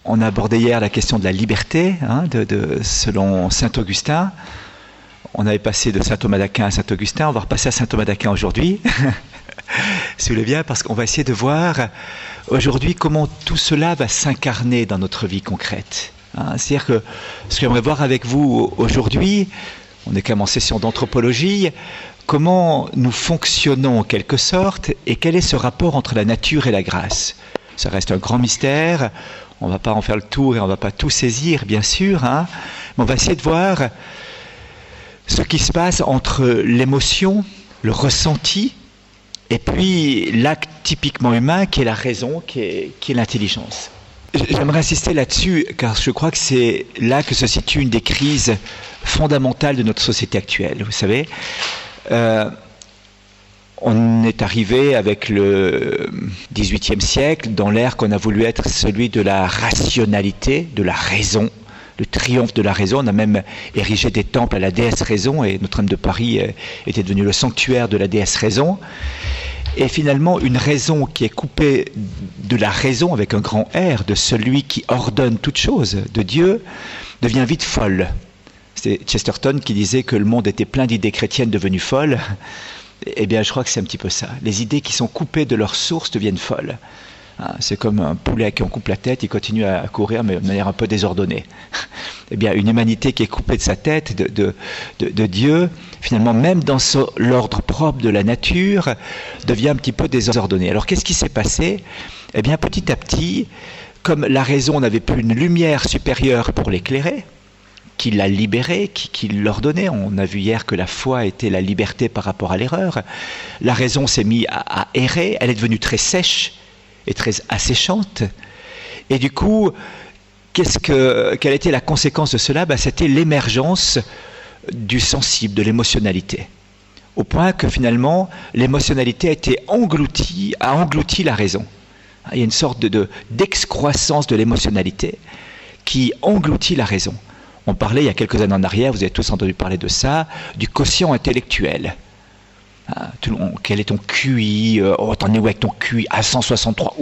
On a abordé hier la question de la liberté, selon saint Augustin. On avait passé de saint Thomas d'Aquin à saint Augustin. On va repasser à saint Thomas d'Aquin aujourd'hui. Si vous voulez bien, parce qu'on va essayer de voir aujourd'hui comment tout cela va s'incarner dans notre vie concrète. C'est-à-dire que ce que j'aimerais voir avec vous aujourd'hui, on est quand même en session d'anthropologie, comment nous fonctionnons en quelque sorte et quel est ce rapport entre la nature et la grâce. Ça reste un grand mystère, on ne va pas en faire le tour et on ne va pas tout saisir bien sûr, mais on va essayer de voir ce qui se passe entre l'émotion, le ressenti, et puis l'acte typiquement humain qui est la raison, qui est l'intelligence. J'aimerais insister là-dessus car je crois que c'est là que se situe une des crises fondamentales de notre société actuelle. Vous savez, on est arrivé avec le XVIIIe siècle dans l'ère qu'on a voulu être celui de la rationalité, de la raison, le triomphe de la raison. On a même érigé des temples à la déesse raison et Notre-Dame de Paris était devenu le sanctuaire de la déesse raison. Et finalement, une raison qui est coupée de la raison avec un grand R, de celui qui ordonne toute chose, de Dieu, devient vite folle. C'est Chesterton qui disait que le monde était plein d'idées chrétiennes devenues folles. Eh bien, je crois que c'est un petit peu ça. Les idées qui sont coupées de leur source deviennent folles. C'est comme un poulet à qui on coupe la tête, il continue à courir, mais de manière un peu désordonnée. Eh bien, une humanité qui est coupée de sa tête, de Dieu, finalement, même dans l'ordre propre de la nature, devient un petit peu désordonnée. Alors, qu'est-ce qui s'est passé ? Eh bien, petit à petit, comme la raison n'avait plus une lumière supérieure pour l'éclairer, qui l'a libéré, qui l'ordonnait. On a vu hier que la foi était la liberté par rapport à l'erreur. La raison s'est mise à errer, elle est devenue très sèche et très asséchante. Et du coup, quelle était la conséquence de cela ? C'était l'émergence du sensible, de l'émotionnalité. Au point que finalement, l'émotionnalité a englouti la raison. Il y a une sorte d'excroissance de l'émotionnalité qui engloutit la raison. On parlait il y a quelques années en arrière, vous avez tous entendu parler de ça, du quotient intellectuel. Quel est ton QI ? T'en es où avec ton QI ? À 163.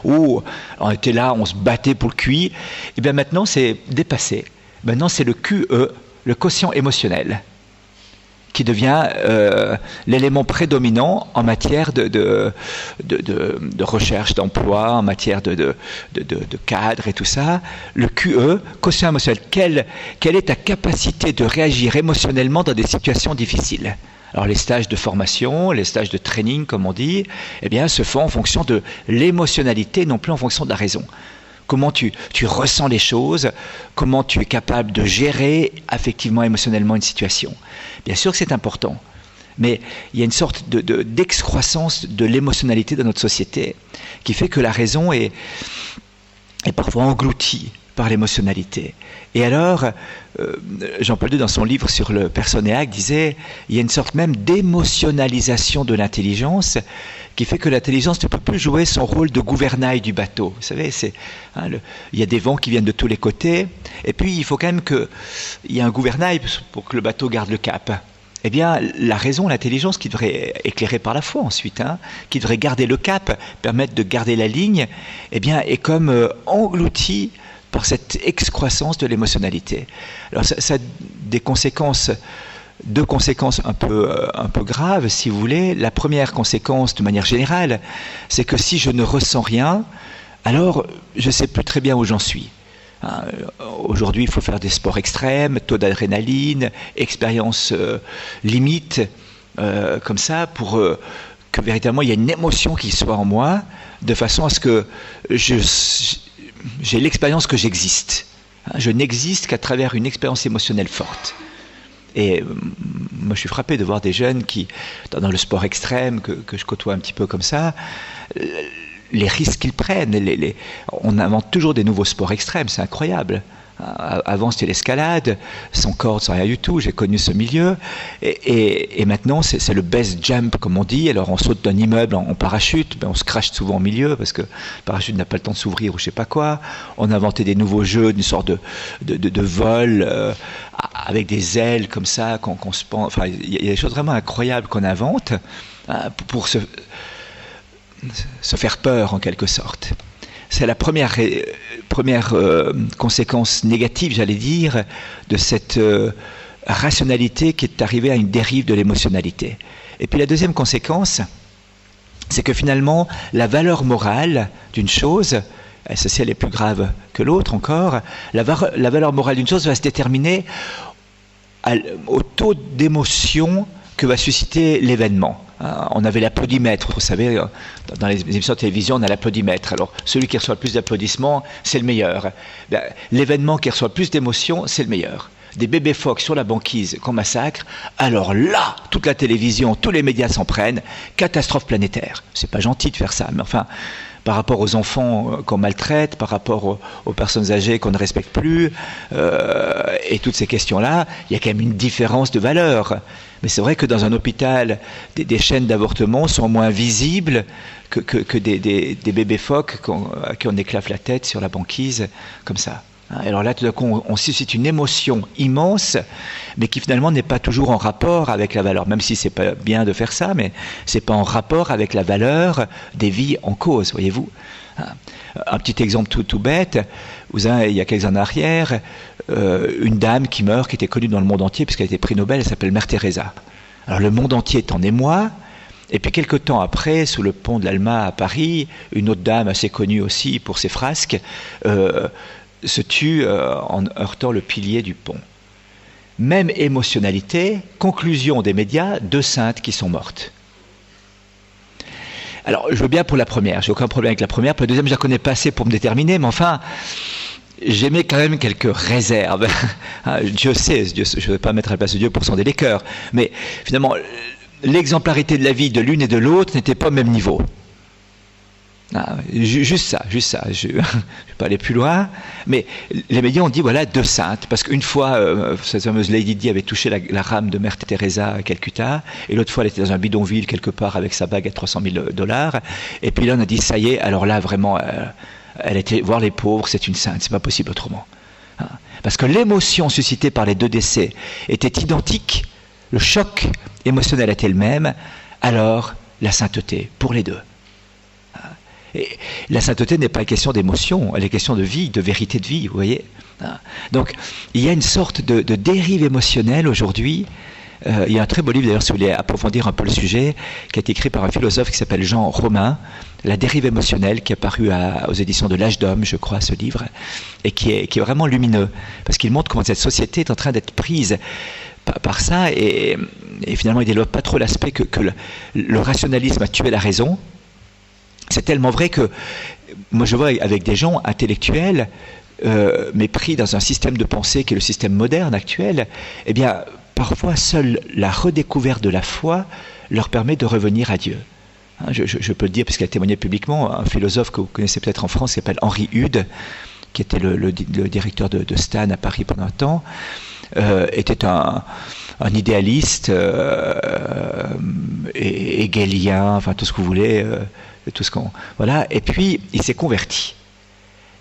On était là, on se battait pour le QI. Et bien maintenant, c'est dépassé. Maintenant, c'est le QE, le quotient émotionnel, qui devient l'élément prédominant en matière de recherche d'emploi, en matière de cadre et tout ça. Le QE, quotient émotionnel, quelle est ta capacité de réagir émotionnellement dans des situations difficiles ? Alors les stages de formation, les stages de training, comme on dit, eh bien, se font en fonction de l'émotionnalité, non plus en fonction de la raison. Comment tu ressens les choses, comment tu es capable de gérer affectivement, émotionnellement une situation. Bien sûr que c'est important, mais il y a une sorte d'excroissance de l'émotionnalité dans notre société qui fait que la raison est parfois engloutie par l'émotionnalité. Et alors, Jean-Paul II, dans son livre sur le personnéaque, disait il y a une sorte même d'émotionnalisation de l'intelligence qui fait que l'intelligence ne peut plus jouer son rôle de gouvernail du bateau. Vous savez, il y a des vents qui viennent de tous les côtés, et puis il faut quand même qu'il y ait un gouvernail pour que le bateau garde le cap. Eh bien, la raison, l'intelligence qui devrait éclairer par la foi ensuite, qui devrait garder le cap, permettre de garder la ligne, eh bien, est comme engloutie par cette excroissance de l'émotionnalité. Alors ça a deux conséquences un peu graves, si vous voulez. La première conséquence, de manière générale, c'est que si je ne ressens rien, alors je ne sais plus très bien où j'en suis. Aujourd'hui, il faut faire des sports extrêmes, taux d'adrénaline, expérience limite, comme ça, pour que véritablement il y ait une émotion qui soit en moi, de façon à ce que j'ai l'expérience que j'existe. Je n'existe qu'à travers une expérience émotionnelle forte. Et moi, je suis frappé de voir des jeunes qui, dans le sport extrême, que je côtoie un petit peu comme ça, les risques qu'ils prennent. On invente toujours des nouveaux sports extrêmes, c'est incroyable. Avant, c'était l'escalade, sans corde, sans rien du tout. J'ai connu ce milieu. Et maintenant, c'est le best jump, comme on dit. Alors, on saute d'un immeuble en parachute. On se crache souvent au milieu parce que le parachute n'a pas le temps de s'ouvrir ou je ne sais pas quoi. On a inventé des nouveaux jeux, une sorte de vol avec des ailes comme ça, qu'on se pend. Enfin, il y a des choses vraiment incroyables qu'on invente pour se faire peur, en quelque sorte. c'est la première conséquence négative, j'allais dire, de cette rationalité qui est arrivée à une dérive de l'émotionnalité. Et puis la deuxième conséquence, c'est que finalement, la valeur morale d'une chose, celle-ci elle est plus grave que l'autre encore, la valeur morale d'une chose va se déterminer au taux d'émotion que va susciter l'événement. On avait l'applaudimètre, vous savez, dans les émissions de télévision, on a l'applaudimètre. Alors, celui qui reçoit le plus d'applaudissements, c'est le meilleur. L'événement qui reçoit le plus d'émotions, c'est le meilleur. Des bébés phoques sur la banquise qu'on massacre, alors là, toute la télévision, tous les médias s'en prennent, catastrophe planétaire. C'est pas gentil de faire ça, mais enfin, par rapport aux enfants qu'on maltraite, par rapport aux personnes âgées qu'on ne respecte plus, et toutes ces questions-là, il y a quand même une différence de valeur. Mais c'est vrai que dans un hôpital, des chaînes d'avortement sont moins visibles que des bébés phoques à qui on éclate la tête sur la banquise, comme ça. Alors là, tout d'un coup, on suscite une émotion immense, mais qui finalement n'est pas toujours en rapport avec la valeur, même si c'est pas bien de faire ça, mais c'est pas en rapport avec la valeur des vies en cause, voyez-vous. Un petit exemple tout bête, il y a quelques années en arrière, une dame qui meurt, qui était connue dans le monde entier, puisqu'elle a été prix Nobel, elle s'appelle Mère Teresa. Alors le monde entier est en émoi, et puis quelques temps après, sous le pont de l'Alma à Paris, une autre dame assez connue aussi pour ses frasques, se tue en heurtant le pilier du pont. Même émotionnalité, conclusion des médias, 2 saintes qui sont mortes. Alors, je veux bien pour la première, j'ai aucun problème avec la première, pour la deuxième, je ne la connais pas assez pour me déterminer, mais enfin, j'émets quand même quelques réserves. Dieu sait, je ne vais pas mettre à la place de Dieu pour sonder les cœurs, mais finalement, l'exemplarité de la vie de l'une et de l'autre n'était pas au même niveau. Juste ça. Je ne vais pas aller plus loin. Mais les médias ont dit, voilà, 2 saintes. Parce qu'une fois, cette fameuse Lady Di avait touché la rame de Mère Teresa à Calcutta. Et l'autre fois, elle était dans un bidonville quelque part avec sa bague à $300,000. Et puis là, on a dit, ça y est, alors là, vraiment, elle était voir les pauvres, c'est une sainte. C'est pas possible autrement. Parce que l'émotion suscitée par les 2 décès était identique. Le choc émotionnel était le même. Alors, la sainteté, pour les 2. Et la sainteté n'est pas une question d'émotion, elle est question de vie, de vérité de vie, vous voyez. Donc, il y a une sorte de dérive émotionnelle aujourd'hui. Il y a un très beau livre, d'ailleurs, si vous voulez approfondir un peu le sujet, qui a été écrit par un philosophe qui s'appelle Jean Romain, La dérive émotionnelle, qui est paru aux éditions de l'Âge d'Homme, je crois, ce livre, et qui est vraiment lumineux, parce qu'il montre comment cette société est en train d'être prise par ça, et finalement, il ne développe pas trop l'aspect que le rationalisme a tué la raison. C'est tellement vrai que moi je vois avec des gens intellectuels, mais pris dans un système de pensée qui est le système moderne actuel, eh bien parfois seule la redécouverte de la foi leur permet de revenir à Dieu. Je peux le dire parce qu'il a témoigné publiquement, un philosophe que vous connaissez peut-être en France qui s'appelle Henri Hude, qui était le directeur de Stan à Paris pendant un temps, était un idéaliste hegelien, enfin tout ce que vous voulez, voilà. Et puis il s'est converti.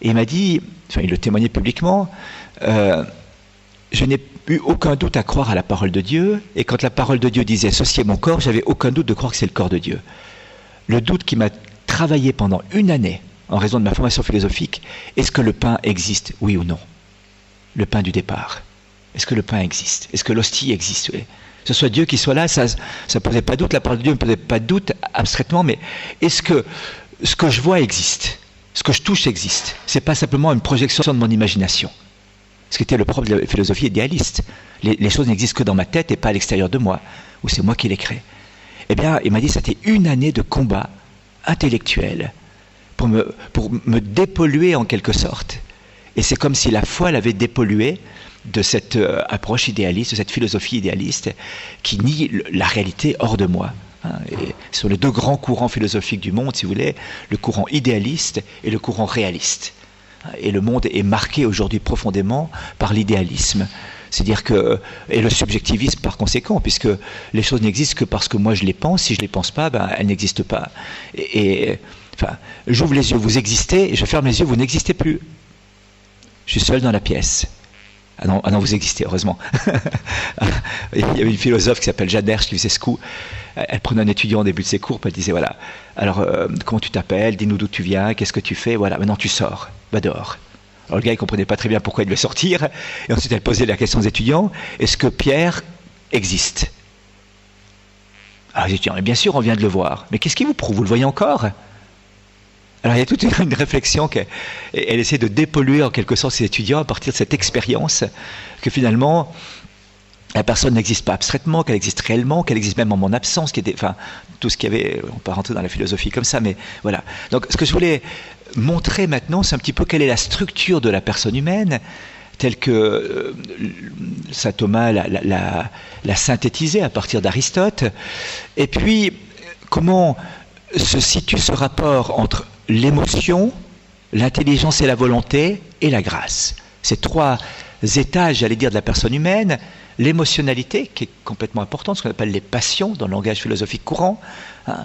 Et il m'a dit, enfin il le témoignait publiquement, je n'ai eu aucun doute à croire à la parole de Dieu, et quand la parole de Dieu disait ceci est mon corps, j'avais aucun doute de croire que c'est le corps de Dieu. Le doute qui m'a travaillé pendant 1 année en raison de ma formation philosophique, est-ce que le pain existe, oui ou non? Le pain du départ. Est-ce que le pain existe? Est-ce que l'hostie existe? Oui. Que ce soit Dieu qui soit là, ça ne posait pas de doute, la parole de Dieu ne posait pas de doute abstraitement, mais est-ce que ce que je vois existe? Ce que je touche existe? Ce n'est pas simplement une projection de mon imagination. Ce qui était le propre de la philosophie idéaliste. Les choses n'existent que dans ma tête et pas à l'extérieur de moi, ou c'est moi qui les crée. Eh bien, il m'a dit, c'était 1 année de combat intellectuel pour me dépolluer en quelque sorte. Et c'est comme si la foi l'avait dépollué de cette approche idéaliste, de cette philosophie idéaliste qui nie la réalité hors de moi. Et sur les 2 grands courants philosophiques du monde, si vous voulez, le courant idéaliste et le courant réaliste. Et le monde est marqué aujourd'hui profondément par l'idéalisme. C'est-à-dire que, et le subjectivisme par conséquent, puisque les choses n'existent que parce que moi je les pense, si je ne les pense pas, elles n'existent pas. Enfin, j'ouvre les yeux, vous existez, et je ferme les yeux, vous n'existez plus. Je suis seul dans la pièce. Ah non, vous existez, heureusement. Il y avait une philosophe qui s'appelle Jeanne Hersch qui faisait ce coup. Elle prenait un étudiant au début de ses cours, puis elle disait, voilà, alors comment tu t'appelles, dis-nous d'où tu viens, qu'est-ce que tu fais, voilà, maintenant tu sors, va dehors. Alors le gars, il ne comprenait pas très bien pourquoi il devait sortir, et ensuite elle posait la question aux étudiants, est-ce que Pierre existe? Alors les étudiants, bien sûr, on vient de le voir, mais qu'est-ce qui vous prouve, vous le voyez encore? Alors il y a toute une réflexion qu'elle essaie de dépolluer en quelque sorte ses étudiants à partir de cette expérience que finalement la personne n'existe pas abstraitement, qu'elle existe réellement, qu'elle existe même en mon absence, enfin tout ce qu'il y avait, on peut rentrer dans la philosophie comme ça, mais voilà. Donc ce que je voulais montrer maintenant, c'est un petit peu quelle est la structure de la personne humaine, telle que saint Thomas l'a synthétisée à partir d'Aristote, et puis comment se situe ce rapport entre l'émotion, l'intelligence et la volonté, et la grâce. Ces trois étages, j'allais dire, de la personne humaine, l'émotionnalité, qui est complètement importante, ce qu'on appelle les passions, dans le langage philosophique courant. Hein.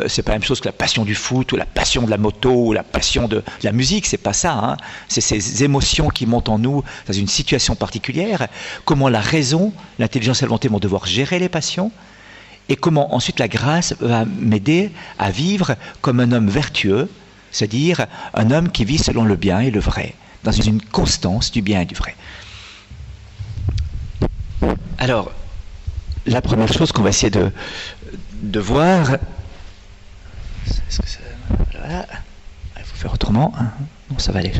C'est pas la même chose que la passion du foot, ou la passion de la moto, ou la passion de la musique, c'est pas ça. Hein. C'est ces émotions qui montent en nous dans une situation particulière. Comment la raison, l'intelligence et la volonté vont devoir gérer les passions, et comment ensuite la grâce va m'aider à vivre comme un homme vertueux, c'est-à-dire un homme qui vit selon le bien et le vrai, dans une constance du bien et du vrai. Alors, la première chose qu'on va essayer de voir, est-ce que ça, voilà, il faut faire autrement, hein. Non, ça va aller.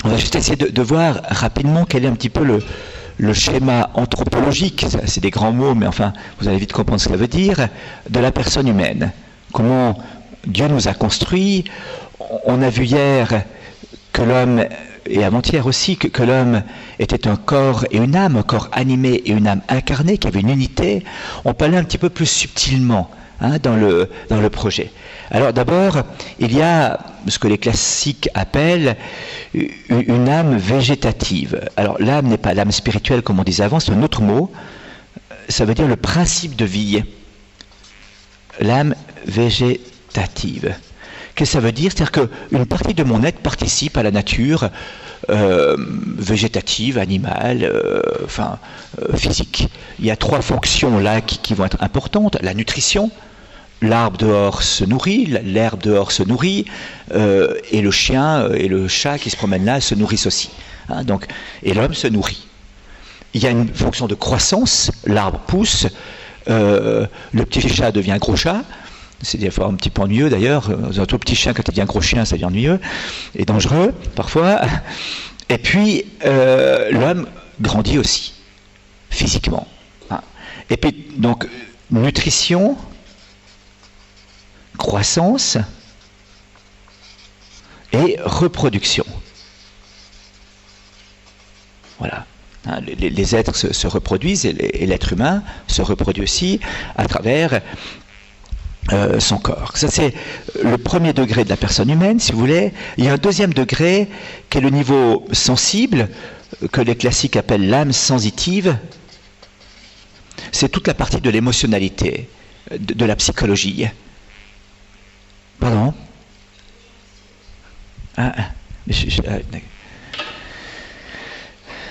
On va juste essayer de voir rapidement quel est un petit peu le schéma anthropologique, c'est des grands mots, mais enfin, vous allez vite comprendre ce que ça veut dire, de la personne humaine. Comment Dieu nous a construits. On a vu hier que l'homme, et avant-hier aussi, que l'homme était un corps et une âme, un corps animé et une âme incarnée, qui avait une unité. On peut aller un petit peu plus subtilement dans le projet. Alors d'abord, il y a ce que les classiques appellent une âme végétative. Alors l'âme n'est pas l'âme spirituelle comme on disait avant, c'est un autre mot. Ça veut dire le principe de vie. L'âme végétative. Qu'est-ce que ça veut dire? C'est-à-dire qu'une partie de mon être participe à la nature végétative, animale, physique. Il y a trois fonctions là qui vont être importantes. La nutrition. L'arbre dehors se nourrit, l'herbe dehors se nourrit, et le chien et le chat qui se promènent là se nourrissent aussi. Hein, donc, et l'homme se nourrit. Il y a une fonction de croissance, l'arbre pousse, le petit chat devient gros chat, c'est des fois un petit peu ennuyeux d'ailleurs, un tout petit chien quand il devient gros chien ça devient ennuyeux et dangereux parfois, et puis l'homme grandit aussi, physiquement. Hein. Et puis donc nutrition, croissance et reproduction. Voilà. Hein, les êtres se reproduisent et l'être humain se reproduit aussi à travers son corps. Ça c'est le premier degré de la personne humaine, si vous voulez. Il y a un deuxième degré qui est le niveau sensible, que les classiques appellent l'âme sensitive. C'est toute la partie de l'émotionnalité, de la psychologie. Pardon?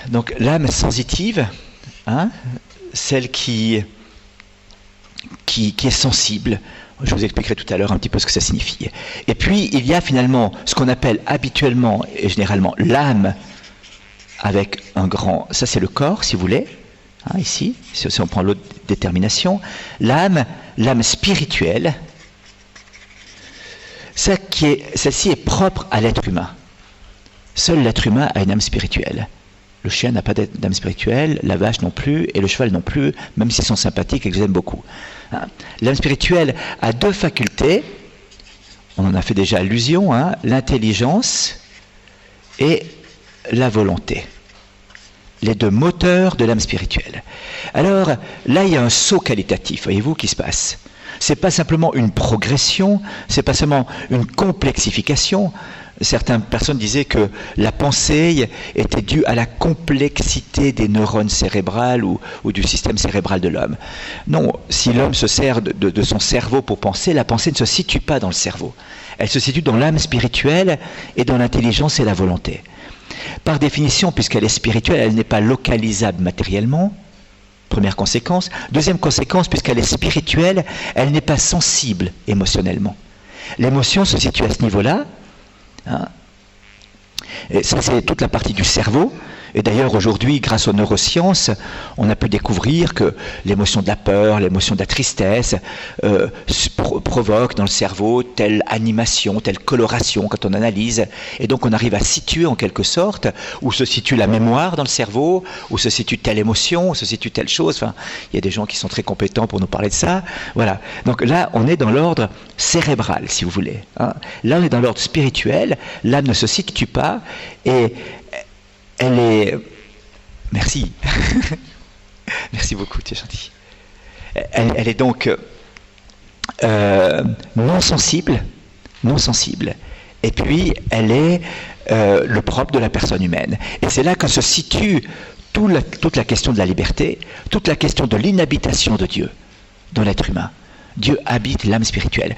Donc l'âme sensitive, hein, celle qui est sensible. Je vous expliquerai tout à l'heure un petit peu ce que ça signifie. Et puis il y a finalement ce qu'on appelle habituellement et généralement l'âme avec un grand... Ça c'est le corps, si vous voulez. Hein, ici, si on prend l'autre détermination. L'âme spirituelle. Celle-ci est propre à l'être humain. Seul l'être humain a une âme spirituelle. Le chien n'a pas d'âme spirituelle, la vache non plus, et le cheval non plus, même s'ils sont sympathiques et que j'aime beaucoup. Hein. L'âme spirituelle a deux facultés, on en a fait déjà allusion, hein, l'intelligence et la volonté. Les deux moteurs de l'âme spirituelle. Alors, là, il y a un saut qualitatif, voyez-vous, qui se passe. C'est pas simplement une progression, c'est pas seulement une complexification. Certaines personnes disaient que la pensée était due à la complexité des neurones cérébrales ou du système cérébral de l'homme. Non, si l'homme se sert de son cerveau pour penser, la pensée ne se situe pas dans le cerveau. Elle se situe dans l'âme spirituelle et dans l'intelligence et la volonté. Par définition, puisqu'elle est spirituelle, elle n'est pas localisable matériellement. Première conséquence. Deuxième conséquence, puisqu'elle est spirituelle, elle n'est pas sensible émotionnellement. L'émotion se situe à ce niveau-là. Hein. Et ça, c'est toute la partie du cerveau. Et d'ailleurs, aujourd'hui, grâce aux neurosciences, on a pu découvrir que l'émotion de la peur, l'émotion de la tristesse provoque dans le cerveau telle animation, telle coloration quand on analyse. Et donc, on arrive à situer en quelque sorte où se situe la mémoire dans le cerveau, où se situe telle émotion, où se situe telle chose. Enfin, il y a des gens qui sont très compétents pour nous parler de ça. Voilà. Donc là, on est dans l'ordre cérébral, si vous voulez. Hein. Là, on est dans l'ordre spirituel. L'âme ne se situe pas et elle est... Merci. Merci beaucoup, tu es gentil. Elle est donc non sensible, et puis elle est le propre de la personne humaine. Et c'est là que se situe toute la question de la liberté, toute la question de l'inhabitation de Dieu dans l'être humain. Dieu habite l'âme spirituelle.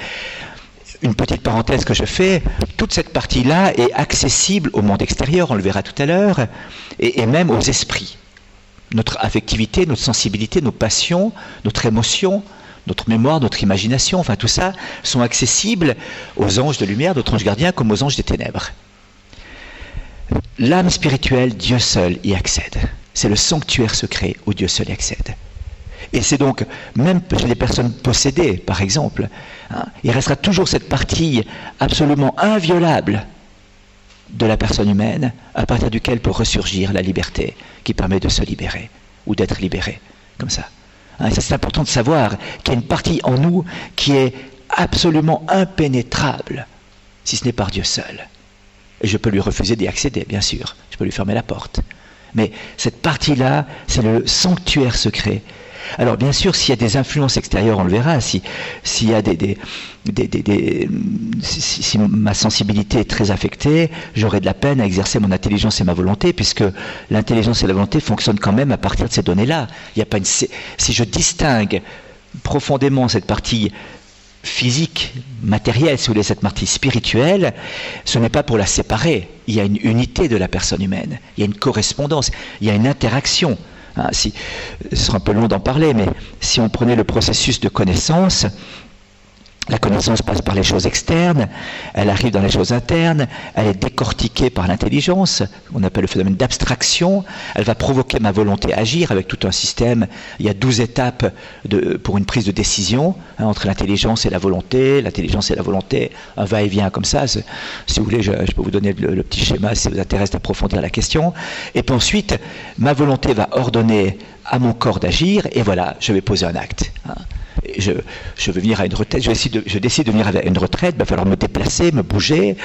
Une petite parenthèse que je fais, toute cette partie-là est accessible au monde extérieur, on le verra tout à l'heure, et même aux esprits. Notre affectivité, notre sensibilité, nos passions, notre émotion, notre mémoire, notre imagination, enfin tout ça, sont accessibles aux anges de lumière, d'autres anges gardiens, comme aux anges des ténèbres. L'âme spirituelle, Dieu seul y accède. C'est le sanctuaire secret où Dieu seul y accède. Et c'est donc, même chez les personnes possédées, par exemple, hein, il restera toujours cette partie absolument inviolable de la personne humaine, à partir duquel peut ressurgir la liberté qui permet de se libérer, ou d'être libéré, comme ça. Hein, et ça, c'est important de savoir qu'il y a une partie en nous qui est absolument impénétrable, si ce n'est par Dieu seul. Et je peux lui refuser d'y accéder, bien sûr, je peux lui fermer la porte. Mais cette partie-là, c'est le sanctuaire secret. Alors bien sûr, s'il y a des influences extérieures, on le verra, s'il y a si ma sensibilité est très affectée, j'aurai de la peine à exercer mon intelligence et ma volonté, puisque l'intelligence et la volonté fonctionnent quand même à partir de ces données-là. Il n'y a pas si je distingue profondément cette partie physique, matérielle, si vous voulez, cette partie spirituelle, ce n'est pas pour la séparer. Il y a une unité de la personne humaine, il y a une correspondance, il y a une interaction. Hein, ce sera un peu long d'en parler, mais si on prenait le processus de connaissance, la connaissance passe par les choses externes, elle arrive dans les choses internes, elle est décortiquée par l'intelligence, on appelle le phénomène d'abstraction, elle va provoquer ma volonté à agir avec tout un système. Il y a 12 étapes pour une prise de décision, hein, entre l'intelligence et la volonté, un va-et-vient comme ça. Si vous voulez, je peux vous donner le petit schéma si ça vous intéresse d'approfondir la question. Et puis ensuite, ma volonté va ordonner à mon corps d'agir, et voilà, je vais poser un acte. Hein. Je veux venir à une retraite, je décide de venir à une retraite, il va falloir me déplacer, me bouger,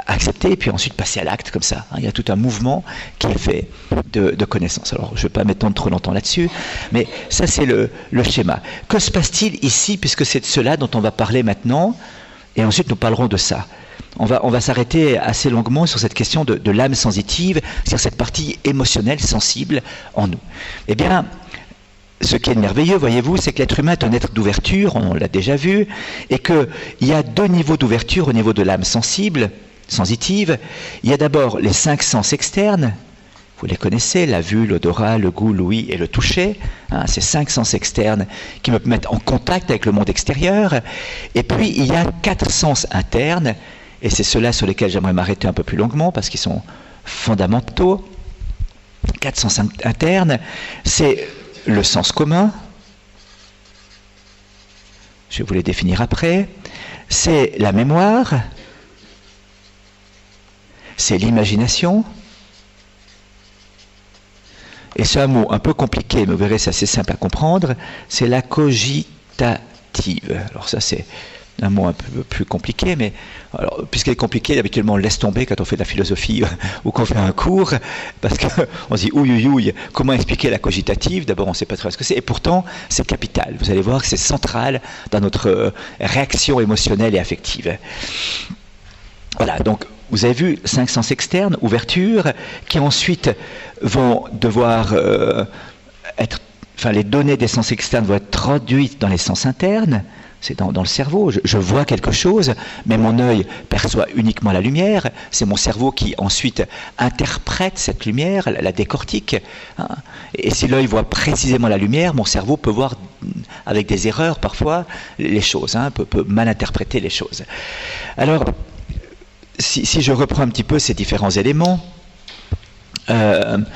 accepter, et puis ensuite passer à l'acte comme ça. Il y a tout un mouvement qui est fait de connaissance. Alors, je ne vais pas m'étendre trop longtemps là-dessus, mais ça, c'est le schéma. Que se passe-t-il ici, puisque c'est de cela dont on va parler maintenant, et ensuite nous parlerons de ça. On va s'arrêter assez longuement sur cette question de l'âme sensitive, c'est-à-dire cette partie émotionnelle, sensible en nous. Eh bien, ce qui est merveilleux, voyez-vous, c'est que l'être humain est un être d'ouverture, on l'a déjà vu, et qu'il y a 2 niveaux d'ouverture au niveau de l'âme sensible, sensitive. Il y a d'abord les 5 sens externes, vous les connaissez, la vue, l'odorat, le goût, l'ouïe et le toucher, hein, ces 5 sens externes qui me mettent en contact avec le monde extérieur. Et puis il y a 4 sens internes, et c'est ceux-là sur lesquels j'aimerais m'arrêter un peu plus longuement, parce qu'ils sont fondamentaux. 4 sens internes, c'est le sens commun, je vais vous les définir après, c'est la mémoire, c'est l'imagination, et c'est un mot un peu compliqué, mais vous verrez, c'est assez simple à comprendre, c'est la cogitative. Alors ça, c'est un mot un peu plus compliqué, mais alors, puisqu'elle est compliquée, habituellement on le laisse tomber quand on fait de la philosophie ou qu'on fait un cours, parce qu'on se dit ouïe, comment expliquer la cogitative? D'abord on ne sait pas très ce que c'est, et pourtant c'est capital. Vous allez voir que c'est central dans notre réaction émotionnelle et affective. Voilà, donc vous avez vu 5 sens externes, ouverture, qui ensuite vont devoir les données des sens externes vont être traduites dans les sens internes. C'est dans le cerveau. Je vois quelque chose, mais mon œil perçoit uniquement la lumière. C'est mon cerveau qui ensuite interprète cette lumière, la décortique. Hein. Et si l'œil voit précisément la lumière, mon cerveau peut voir avec des erreurs parfois les choses, hein, peut mal interpréter les choses. Alors, si je reprends un petit peu ces différents éléments des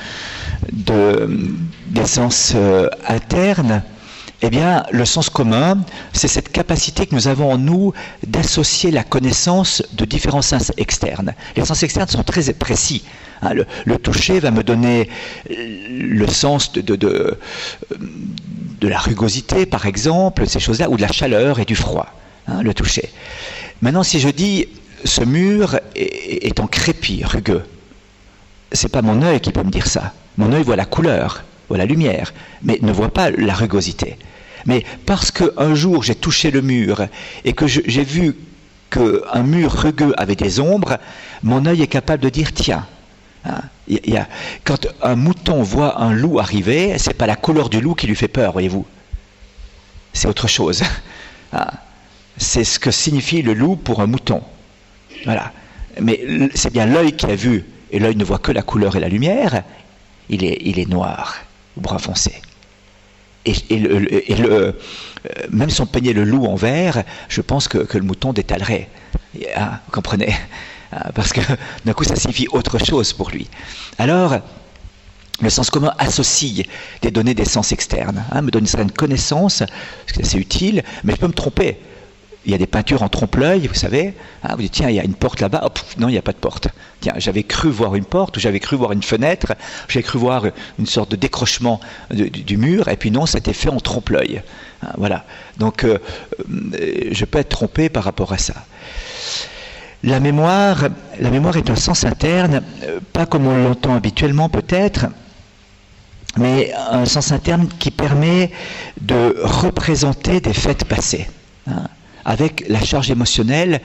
sens alternes, eh bien, le sens commun, c'est cette capacité que nous avons en nous d'associer la connaissance de différents sens externes. Les sens externes sont très précis. Hein, le toucher va me donner le sens de la rugosité, par exemple, ces choses-là, ou de la chaleur et du froid, hein, le toucher. Maintenant, si je dis ce mur est en crépi, rugueux, c'est pas mon œil qui peut me dire ça. Mon œil voit la couleur, voit la lumière, mais ne voit pas la rugosité. Mais parce qu'un jour j'ai touché le mur et que j'ai vu qu'un mur rugueux avait des ombres, mon œil est capable de dire tiens. Hein, quand un mouton voit un loup arriver, c'est pas la couleur du loup qui lui fait peur, voyez-vous. C'est autre chose. Hein, c'est ce que signifie le loup pour un mouton. Voilà. Mais c'est bien l'œil qui a vu, et l'œil ne voit que la couleur et la lumière. Il est noir, ou brun foncé. Même si on peignait le loup en vert, je pense que le mouton détalerait. Hein, vous comprenez? Parce que d'un coup, ça signifie autre chose pour lui. Alors, le sens commun associe des données des sens externes, hein, me donne une certaine connaissance, parce que c'est utile, mais je peux me tromper. Il y a des peintures en trompe-l'œil, vous savez. Hein, vous dites, tiens, il y a une porte là-bas. Oh, non, il n'y a pas de porte. Tiens, j'avais cru voir une porte, ou j'avais cru voir une fenêtre, j'avais cru voir une sorte de décrochement du mur, et puis non, c'était fait en trompe-l'œil. Hein, voilà. Donc, je peux être trompé par rapport à ça. La mémoire est un sens interne, pas comme on l'entend habituellement peut-être, mais un sens interne qui permet de représenter des faits passés. Hein, avec la charge émotionnelle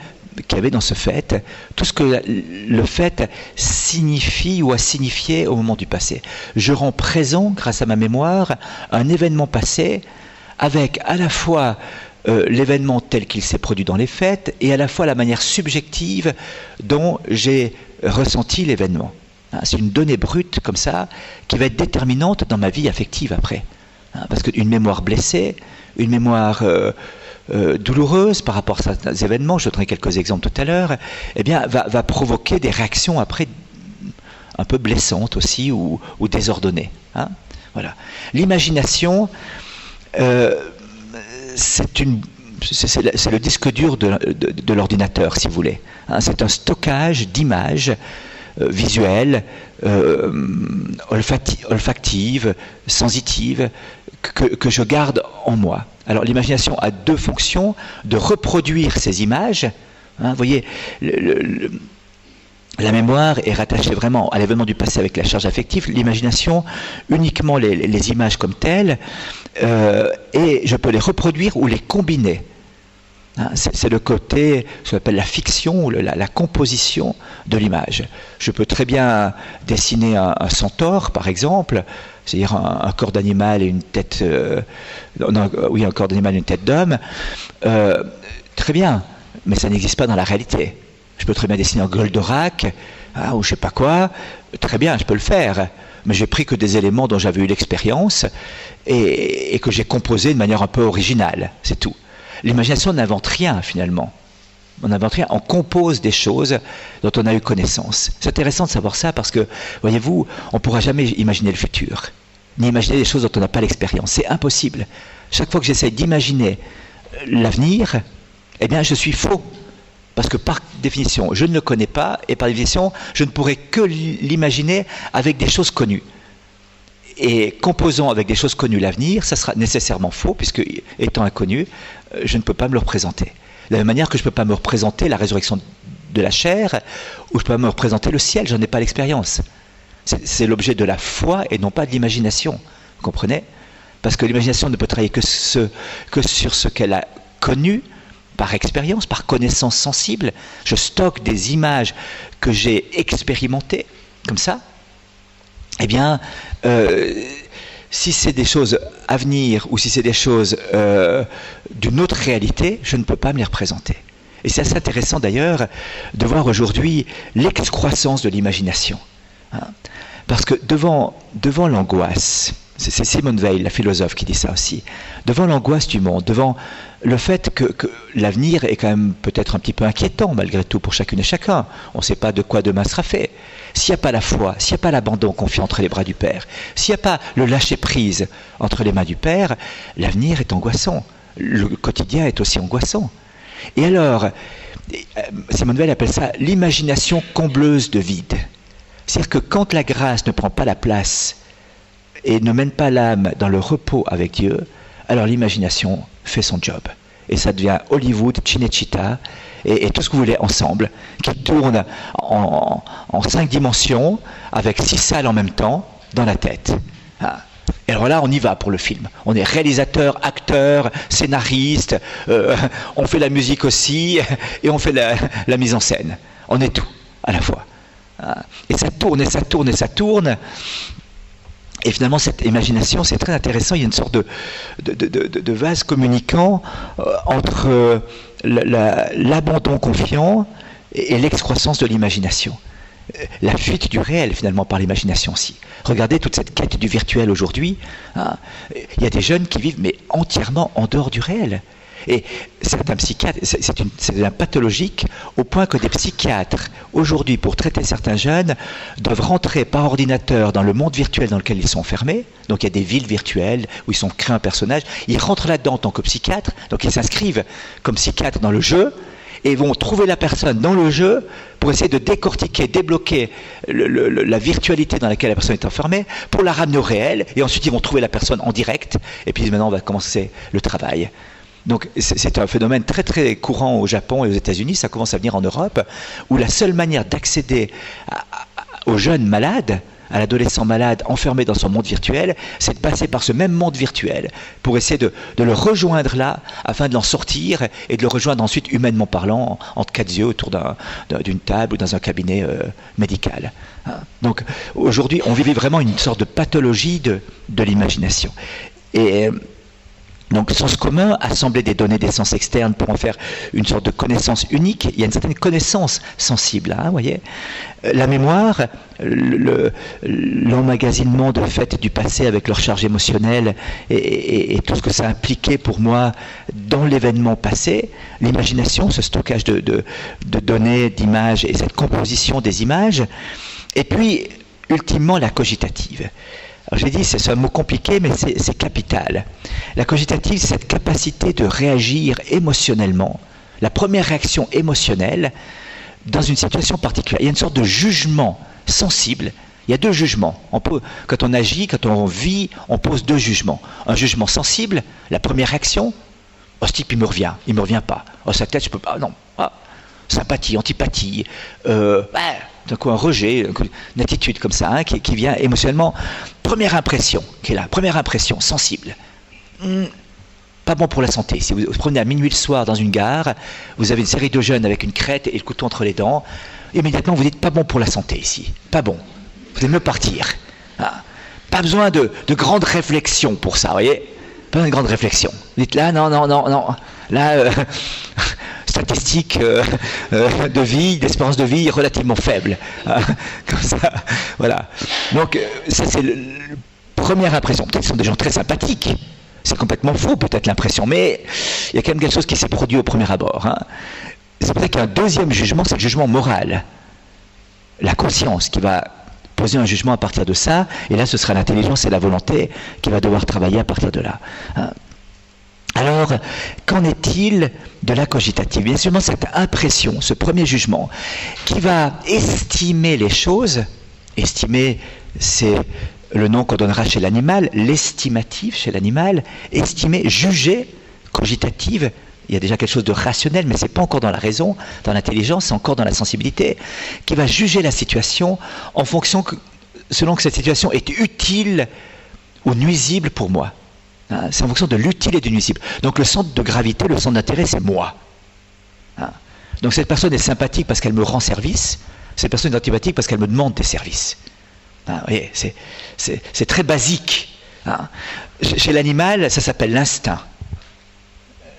qu'il y avait dans ce fait, tout ce que le fait signifie ou a signifié au moment du passé. Je rends présent, grâce à ma mémoire, un événement passé avec à la fois l'événement tel qu'il s'est produit dans les faits et à la fois la manière subjective dont j'ai ressenti l'événement. Hein, c'est une donnée brute comme ça qui va être déterminante dans ma vie affective après. Hein, parce qu'une mémoire blessée, une mémoire douloureuse par rapport à certains événements, je donnerai quelques exemples tout à l'heure, eh bien, va provoquer des réactions après un peu blessantes aussi ou désordonnées. Hein, voilà. L'imagination, c'est le disque dur de l'ordinateur, si vous voulez. Hein, c'est un stockage d'images visuelles, olfactives, sensitives, que je garde en moi. Alors l'imagination a deux fonctions, de reproduire ces images. Hein, vous voyez, la mémoire est rattachée vraiment à l'événement du passé avec la charge affective, l'imagination uniquement les images comme telles, et je peux les reproduire ou les combiner. Hein, c'est le côté, ce qu'on appelle la fiction, ou la composition de l'image. Je peux très bien dessiner un centaure, par exemple, c'est-à-dire un corps d'animal et une tête, un corps d'animal et une tête d'homme. Très bien, mais ça n'existe pas dans la réalité. Je peux très bien dessiner un Goldorak, hein, ou je sais pas quoi. Très bien, je peux le faire. Mais j'ai pris que des éléments dont j'avais eu l'expérience et que j'ai composé de manière un peu originale. C'est tout. L'imagination n'invente rien finalement. On n'invente rien, on compose des choses dont on a eu connaissance. C'est intéressant de savoir ça parce que, voyez-vous, on ne pourra jamais imaginer le futur, ni imaginer des choses dont on n'a pas l'expérience. C'est impossible. Chaque fois que j'essaie d'imaginer l'avenir, eh bien, je suis faux. Parce que par définition, je ne le connais pas, et par définition, je ne pourrai que l'imaginer avec des choses connues. Et composant avec des choses connues l'avenir, ça sera nécessairement faux, puisque étant inconnu, je ne peux pas me le représenter. De la même manière que je ne peux pas me représenter la résurrection de la chair, ou je ne peux pas me représenter le ciel, je n'en ai pas l'expérience. C'est l'objet de la foi et non pas de l'imagination. Vous comprenez? Parce que l'imagination ne peut travailler que sur ce qu'elle a connu, par expérience, par connaissance sensible. Je stocke des images que j'ai expérimentées, comme ça. Eh bien, si c'est des choses à venir ou si c'est des choses d'une autre réalité, je ne peux pas me les représenter. Et c'est assez intéressant d'ailleurs de voir aujourd'hui l'excroissance de l'imagination. Hein. Parce que devant l'angoisse, c'est Simone Weil, la philosophe, qui dit ça aussi, devant l'angoisse du monde, devant le fait que l'avenir est quand même peut-être un petit peu inquiétant malgré tout pour chacune et chacun, on ne sait pas de quoi demain sera fait. S'il n'y a pas la foi, s'il n'y a pas l'abandon confié entre les bras du Père, s'il n'y a pas le lâcher-prise entre les mains du Père, l'avenir est angoissant. Le quotidien est aussi angoissant. Et alors, Simone Weil appelle ça l'imagination combleuse de vide. C'est-à-dire que quand la grâce ne prend pas la place et ne mène pas l'âme dans le repos avec Dieu, alors l'imagination fait son job. Et ça devient Hollywood, Cinecittà, et tout ce que vous voulez ensemble, qui tourne en 5 dimensions, avec 6 salles en même temps, dans la tête. Ah. Et alors là, on y va pour le film. On est réalisateur, acteur, scénariste, on fait la musique aussi, et on fait la mise en scène. On est tout, à la fois. Et ça tourne, et ça tourne, et ça tourne. Et finalement, cette imagination, c'est très intéressant. Il y a une sorte de vase communicant entre l'abandon confiant et l'excroissance de l'imagination. La fuite du réel, finalement, par l'imagination aussi. Regardez toute cette quête du virtuel aujourd'hui. Hein. Il y a des jeunes qui vivent, mais entièrement en dehors du réel. Et certains psychiatres, c'est pathologique au point que des psychiatres, aujourd'hui, pour traiter certains jeunes, doivent rentrer par ordinateur dans le monde virtuel dans lequel ils sont enfermés. Donc il y a des villes virtuelles où ils sont créés un personnage. Ils rentrent là-dedans en tant que psychiatre, donc ils s'inscrivent comme psychiatre dans le jeu, et vont trouver la personne dans le jeu pour essayer de décortiquer, débloquer la virtualité dans laquelle la personne est enfermée, pour la ramener au réel, et ensuite ils vont trouver la personne en direct, et puis maintenant on va commencer le travail. Donc c'est un phénomène très très courant au Japon et aux États-Unis, ça commence à venir en Europe, où la seule manière d'accéder aux jeunes malades, à l'adolescent malade enfermé dans son monde virtuel, c'est de passer par ce même monde virtuel pour essayer de le rejoindre là, afin de l'en sortir et de le rejoindre ensuite humainement parlant, entre 4 yeux autour d'une table ou dans un cabinet médical. Donc aujourd'hui on vit vraiment une sorte de pathologie de l'imagination. Et donc, sens commun, assembler des données des sens externes pour en faire une sorte de connaissance unique. Il y a une certaine connaissance sensible, hein, vous voyez. La mémoire, l'emmagasinement de faits du passé avec leur charge émotionnelle et tout ce que ça impliquait pour moi dans l'événement passé. L'imagination, ce stockage de données, d'images et cette composition des images. Et puis, ultimement, la cogitative. Alors j'ai dit, c'est un mot compliqué, mais c'est capital. La cogitative, c'est cette capacité de réagir émotionnellement, la première réaction émotionnelle dans une situation particulière. Il y a une sorte de jugement sensible. Il y a 2 jugements. Quand on agit, quand on vit, on pose 2 jugements. Un jugement sensible, la première réaction, oh ce type il me revient pas. Oh sa tête, je peux pas, non. Ah, sympathie, antipathie, d'un coup un rejet, une attitude comme ça, hein, qui vient émotionnellement. Première impression qui est là, première impression sensible. Pas bon pour la santé. Si vous prenez à minuit le soir dans une gare, vous avez une série de jeunes avec une crête et le couteau entre les dents, immédiatement vous dites pas bon pour la santé ici, pas bon. Vous allez mieux partir. Ah. Pas besoin de grandes réflexions pour ça, vous voyez. Pas besoin de grandes réflexions. Vous dites là, non. Là, statistiques de vie, d'espérance de vie relativement faibles. Comme ça, voilà. Donc, ça c'est la première impression. Peut-être que ce sont des gens très sympathiques. C'est complètement faux, peut-être, l'impression. Mais il y a quand même quelque chose qui s'est produit au premier abord. Hein. C'est pour ça qu'il y a un deuxième jugement, c'est le jugement moral. La conscience qui va poser un jugement à partir de ça. Et là, ce sera l'intelligence et la volonté qui va devoir travailler à partir de là. Hein. Alors, qu'en est-il de la cogitative? Bien sûr, cette impression, ce premier jugement, qui va estimer les choses. Estimer, c'est le nom qu'on donnera chez l'animal, l'estimative chez l'animal. Estimer, juger, cogitative, il y a déjà quelque chose de rationnel, mais ce n'est pas encore dans la raison, dans l'intelligence, c'est encore dans la sensibilité, qui va juger la situation en fonction, selon que cette situation est utile ou nuisible pour moi. C'est en fonction de l'utile et du nuisible. Donc le centre de gravité, le centre d'intérêt, c'est moi. Donc cette personne est sympathique parce qu'elle me rend service, cette personne est antipathique parce qu'elle me demande des services. Vous voyez, c'est très basique. Hein. Chez l'animal, ça s'appelle l'instinct.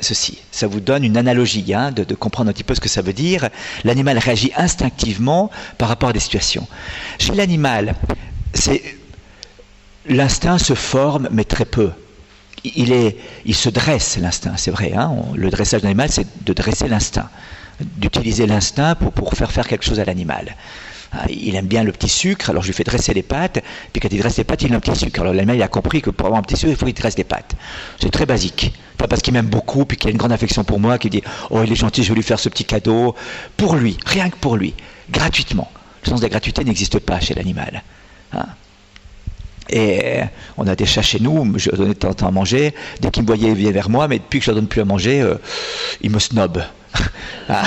Ceci, ça vous donne une analogie, hein, de comprendre un petit peu ce que ça veut dire. L'animal réagit instinctivement par rapport à des situations. Chez l'animal, l'instinct se forme, mais très peu. Il se dresse, l'instinct, c'est vrai. Hein, le dressage d'un animal, c'est de dresser l'instinct, d'utiliser l'instinct pour faire quelque chose à l'animal. Il aime bien le petit sucre, alors je lui fais dresser les pattes, puis quand il dresse les pattes, il a un petit sucre. Alors l'animal, il a compris que pour avoir un petit sucre, il faut qu'il dresse les pattes. C'est très basique. Pas parce qu'il m'aime beaucoup, puis qu'il a une grande affection pour moi, qu'il dit « Oh, il est gentil, je vais lui faire ce petit cadeau. » Pour lui, rien que pour lui, gratuitement. Le sens de la gratuité n'existe pas chez l'animal. Hein. Et on a des chats chez nous, je leur donnais de temps en temps à manger. Dès qu'ils me voyaient, ils venaient vers moi, mais depuis que je leur donne plus à manger, ils me snobent. Ah,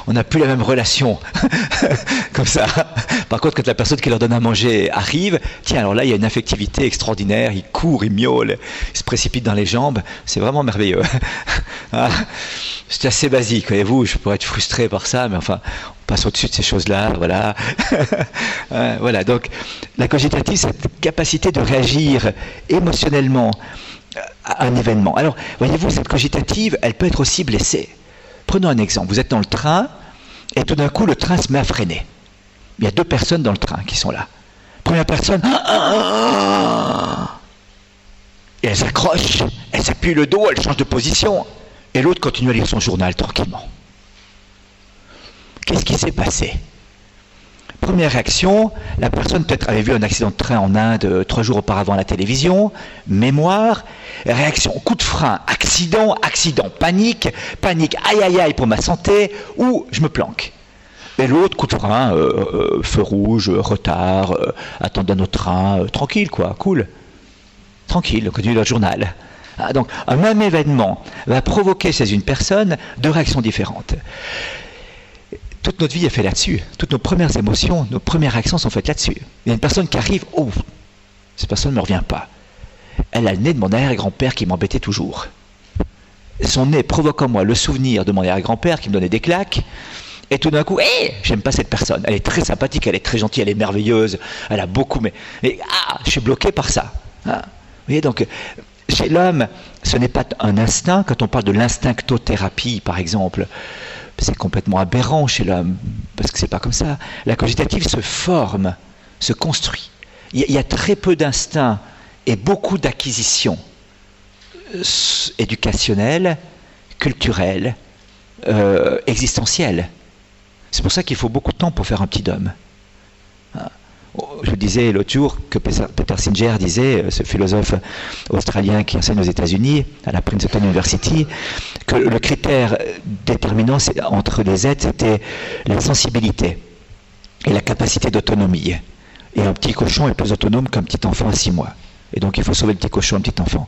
on n'a plus la même relation comme ça. Par contre, quand la personne qui leur donne à manger arrive, tiens, alors là il y a une affectivité extraordinaire, il court, il miaule, il se précipite dans les jambes, c'est vraiment merveilleux. Ah, c'est assez basique, voyez-vous, je pourrais être frustré par ça, mais enfin, on passe au-dessus de ces choses-là, voilà. Voilà, donc la cogitative, cette capacité de réagir émotionnellement à un événement. Alors, voyez-vous, cette cogitative, elle peut être aussi blessée. Prenons un exemple, vous êtes dans le train et tout d'un coup le train se met à freiner. Il y a 2 personnes dans le train qui sont là. Première personne, et elle s'accroche, elle s'appuie le dos, elle change de position. Et l'autre continue à lire son journal tranquillement. Qu'est-ce qui s'est passé? Première réaction, la personne peut-être avait vu un accident de train en Inde 3 jours auparavant à la télévision, mémoire, réaction, coup de frein, accident, panique, aïe aïe aïe pour ma santé, ou je me planque. Et l'autre, coup de frein, feu rouge, retard, attendre un autre train, tranquille quoi, cool. Tranquille, on continue le journal. Donc un même événement va provoquer chez une personne 2 réactions différentes. Toute notre vie est faite là-dessus. Toutes nos premières émotions, nos premières réactions sont faites là-dessus. Il y a une personne qui arrive, oh, cette personne ne me revient pas. Elle a le nez de mon arrière-grand-père qui m'embêtait toujours. Son nez provoque en moi le souvenir de mon arrière-grand-père qui me donnait des claques. Et tout d'un coup, j'aime pas cette personne. Elle est très sympathique, elle est très gentille, elle est merveilleuse, elle a beaucoup, mais je suis bloqué par ça. Hein. Vous voyez, donc, chez l'homme, ce n'est pas un instinct. Quand on parle de l'instinctothérapie, par exemple, c'est complètement aberrant chez l'homme, parce que c'est pas comme ça. La cogitative se forme, se construit. Il y a très peu d'instinct et beaucoup d'acquisitions éducationnelles, culturelles, existentielles. C'est pour ça qu'il faut beaucoup de temps pour faire un petit homme. Je disais l'autre jour que Peter Singer disait, ce philosophe australien qui enseigne aux États-Unis, à la Princeton University, que le critère déterminant entre les êtres, c'était la sensibilité et la capacité d'autonomie. Et un petit cochon est plus autonome qu'un petit enfant à 6 mois. Et donc il faut sauver le petit cochon, un petit enfant.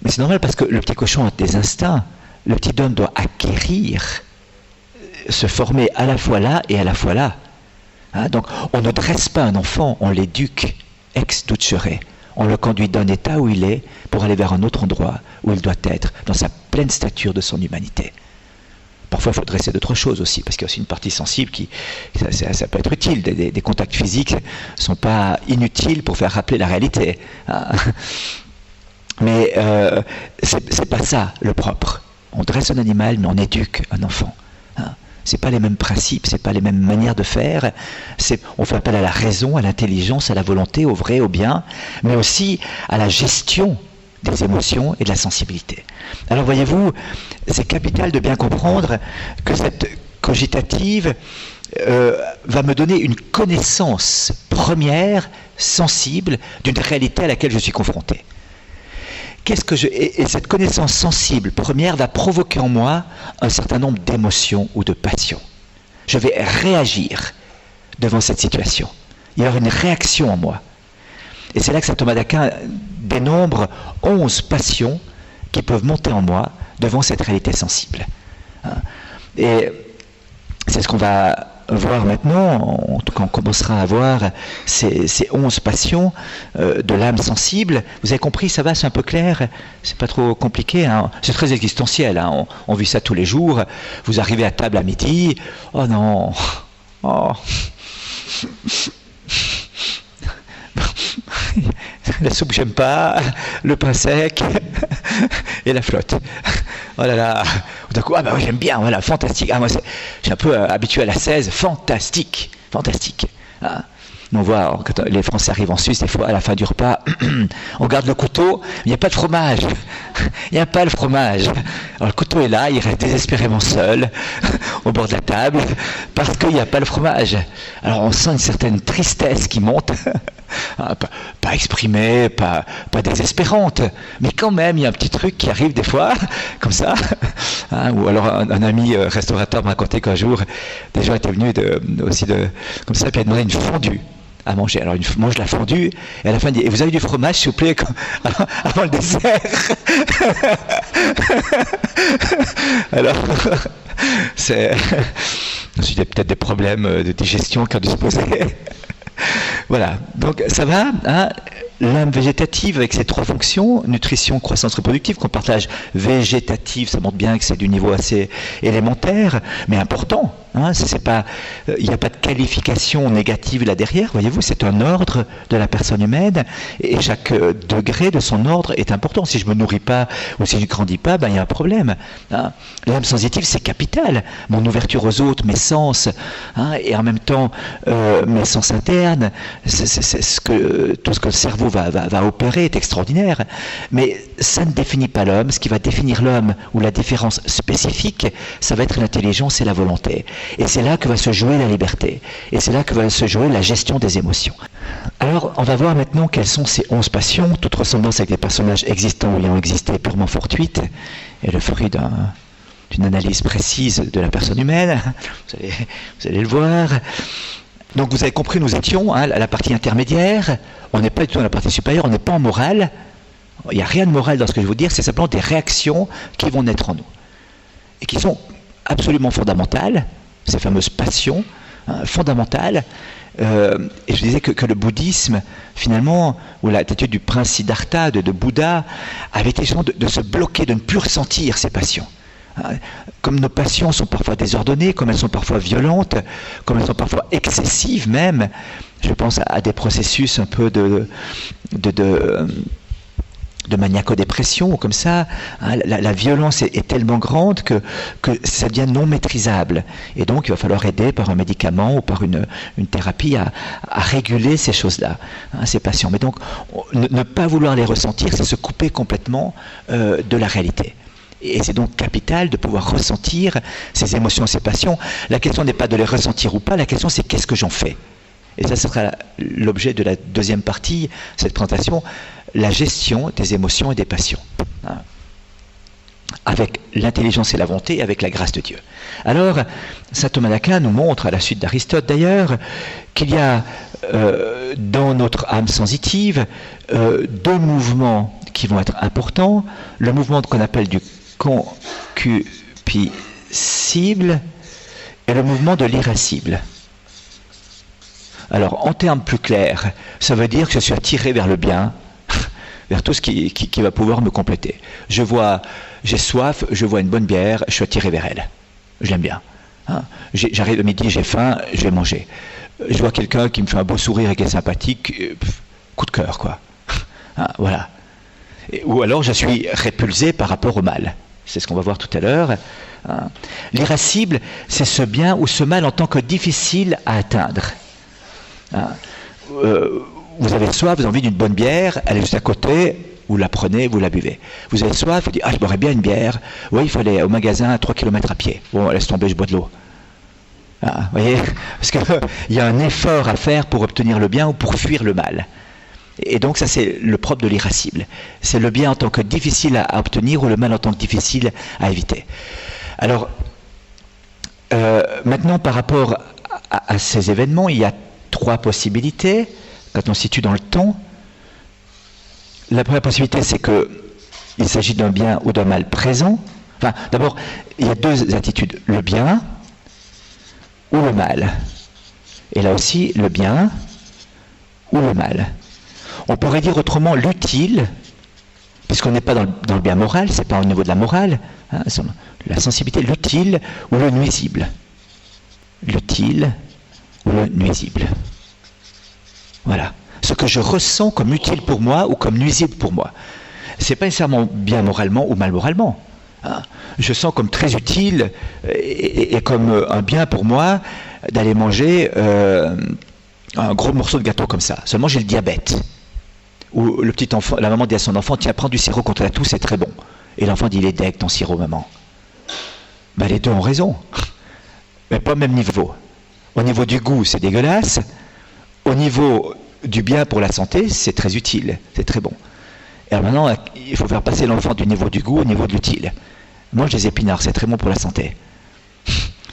Mais c'est normal parce que le petit cochon a des instincts. Le petit homme doit acquérir, se former à la fois là et à la fois là. Hein, donc on ne dresse pas un enfant, on l'éduque ex ducere. On le conduit d'un état où il est pour aller vers un autre endroit où il doit être, dans sa pleine stature de son humanité. Parfois, il faut dresser d'autres choses aussi, parce qu'il y a aussi une partie sensible ça peut être utile. Des contacts physiques ne sont pas inutiles pour faire rappeler la réalité. Hein. Mais c'est pas ça le propre. On dresse un animal, mais on éduque un enfant. Hein. C'est pas les mêmes principes, c'est pas les mêmes manières de faire. On fait appel à la raison, à l'intelligence, à la volonté, au vrai, au bien, mais aussi à la gestion des émotions et de la sensibilité. Alors voyez-vous, c'est capital de bien comprendre que cette cogitative va me donner une connaissance première, sensible, d'une réalité à laquelle je suis confronté. Et cette connaissance sensible première va provoquer en moi un certain nombre d'émotions ou de passions. Je vais réagir devant cette situation. Il y aura une réaction en moi. Et c'est là que saint Thomas d'Aquin dénombre 11 passions qui peuvent monter en moi devant cette réalité sensible. Et c'est ce qu'on va voir maintenant, en tout cas on commencera à voir ces 11 passions de l'âme sensible. Vous avez compris, ça va, c'est un peu clair, c'est pas trop compliqué, hein. C'est très existentiel, hein. On vit ça tous les jours. Vous arrivez à table à midi, oh non, oh. la soupe j'aime pas, le pain sec et la flotte. Oh là là, d'un coup, ah bah oui, j'aime bien, voilà, fantastique. Ah moi, je suis un peu habitué à la 16, fantastique, fantastique. Hein. On voit, quand les Français arrivent en Suisse, des fois, à la fin du repas, on garde le couteau, il n'y a pas de fromage. Il n'y a pas le fromage. Alors le couteau est là, il reste désespérément seul, au bord de la table, parce qu'il n'y a pas le fromage. Alors on sent une certaine tristesse qui monte, pas exprimée, pas désespérante, mais quand même, il y a un petit truc qui arrive des fois, comme ça. Hein, ou alors un ami restaurateur m'a raconté qu'un jour, des gens étaient venus comme ça, puis il a demandé une fondue à manger. Alors, il mange la fondue, et à la fin, il dit, et vous avez du fromage, s'il vous plaît, avant le dessert. Alors, ensuite, il y a peut-être des problèmes de digestion qui ont dû se poser. Voilà, donc ça va, hein, l'âme végétative avec ses trois fonctions, nutrition, croissance reproductive, qu'on partage végétative, ça montre bien que c'est du niveau assez élémentaire, mais important. Hein, il n'y a pas de qualification négative là derrière, voyez-vous, c'est un ordre de la personne humaine, et chaque degré de son ordre est important. Si je ne me nourris pas, ou si je ne grandis pas, ben, il y a un problème. Hein. L'âme sensitive, c'est capital. Mon ouverture aux autres, mes sens, hein, et en même temps, mes sens internes, tout ce que le cerveau va opérer est extraordinaire. Mais ça ne définit pas l'homme. Ce qui va définir l'homme, ou la différence spécifique, ça va être l'intelligence et la volonté. Et c'est là que va se jouer la liberté. Et c'est là que va se jouer la gestion des émotions. Alors, on va voir maintenant quelles sont ces 11 passions, toute ressemblance avec des personnages existants ou ayant existé purement fortuite, et le fruit d'une analyse précise de la personne humaine. Vous allez le voir. Donc vous avez compris, nous étions à la partie intermédiaire, on n'est pas du tout dans la partie supérieure, on n'est pas en morale, il n'y a rien de moral dans ce que je vais vous dire, c'est simplement des réactions qui vont naître en nous, et qui sont absolument fondamentales, ces fameuses passions, hein, fondamentales, et je disais que le bouddhisme, finalement, ou l'attitude du prince Siddhartha, de Bouddha, avait été justement de se bloquer, de ne plus ressentir ces passions. Comme nos passions sont parfois désordonnées, comme elles sont parfois violentes, comme elles sont parfois excessives même, je pense à des processus un peu de maniaco-dépression ou comme ça, hein, la violence est tellement grande que ça devient non maîtrisable. Et donc il va falloir aider par un médicament ou par une thérapie à réguler ces choses-là, hein, ces passions. Mais donc ne pas vouloir les ressentir, c'est se couper complètement de la réalité. Et c'est donc capital de pouvoir ressentir ces émotions, ces passions. La question n'est pas de les ressentir ou pas, la question c'est qu'est-ce que j'en fais. Et ça sera l'objet de la deuxième partie, cette présentation, la gestion des émotions et des passions. Hein. Avec l'intelligence et la volonté, avec la grâce de Dieu. Alors, saint Thomas d'Aquin nous montre, à la suite d'Aristote d'ailleurs, qu'il y a dans notre âme sensitive deux mouvements qui vont être importants. Le mouvement qu'on appelle du concupiscible et le mouvement de l'irascible. Alors, en termes plus clairs, ça veut dire que je suis attiré vers le bien, vers tout ce qui va pouvoir me compléter. J'ai soif, je vois une bonne bière, je suis attiré vers elle. Je l'aime bien. Hein. J'arrive le midi, j'ai faim, je vais manger. Je vois quelqu'un qui me fait un beau sourire et qui est sympathique, coup de cœur, quoi. Hein, voilà. Ou alors je suis répulsé par rapport au mal. C'est ce qu'on va voir tout à l'heure. Hein. L'irascible, c'est ce bien ou ce mal en tant que difficile à atteindre. Hein. Vous avez soif, vous avez envie d'une bonne bière, elle est juste à côté, vous la prenez, vous la buvez. Vous avez soif, vous dites, je boirais bien une bière. Oui, il faut aller au magasin à 3 km à pied. Bon, laisse tomber, je bois de l'eau. Vous voyez, parce qu'il y a un effort à faire pour obtenir le bien ou pour fuir le mal. Et donc ça c'est le propre de l'irascible. C'est le bien en tant que difficile à obtenir ou le mal en tant que difficile à éviter. Alors, maintenant par rapport à ces événements, il y a 3 possibilités quand on se situe dans le temps. La première possibilité c'est qu'il s'agit d'un bien ou d'un mal présent. Enfin, d'abord, il y a 2 attitudes, le bien ou le mal. Et là aussi, le bien ou le mal. On pourrait dire autrement l'utile, puisqu'on n'est pas dans le bien moral, c'est pas au niveau de la morale, hein, la sensibilité, l'utile ou le nuisible. L'utile ou le nuisible. Voilà. Ce que je ressens comme utile pour moi ou comme nuisible pour moi. C'est pas nécessairement bien moralement ou mal moralement. Hein. Je sens comme très utile et comme un bien pour moi d'aller manger un gros morceau de gâteau comme ça. Seulement j'ai le diabète. Ou le petit enfant, la maman dit à son enfant, tiens, prends du sirop contre la toux, c'est très bon. Et l'enfant dit, il est deg ton sirop, maman. Ben, les deux ont raison. Mais pas au même niveau. Au niveau du goût, c'est dégueulasse. Au niveau du bien pour la santé, c'est très utile, c'est très bon. Et alors maintenant, il faut faire passer l'enfant du niveau du goût au niveau de l'utile. Mange des épinards, c'est très bon pour la santé.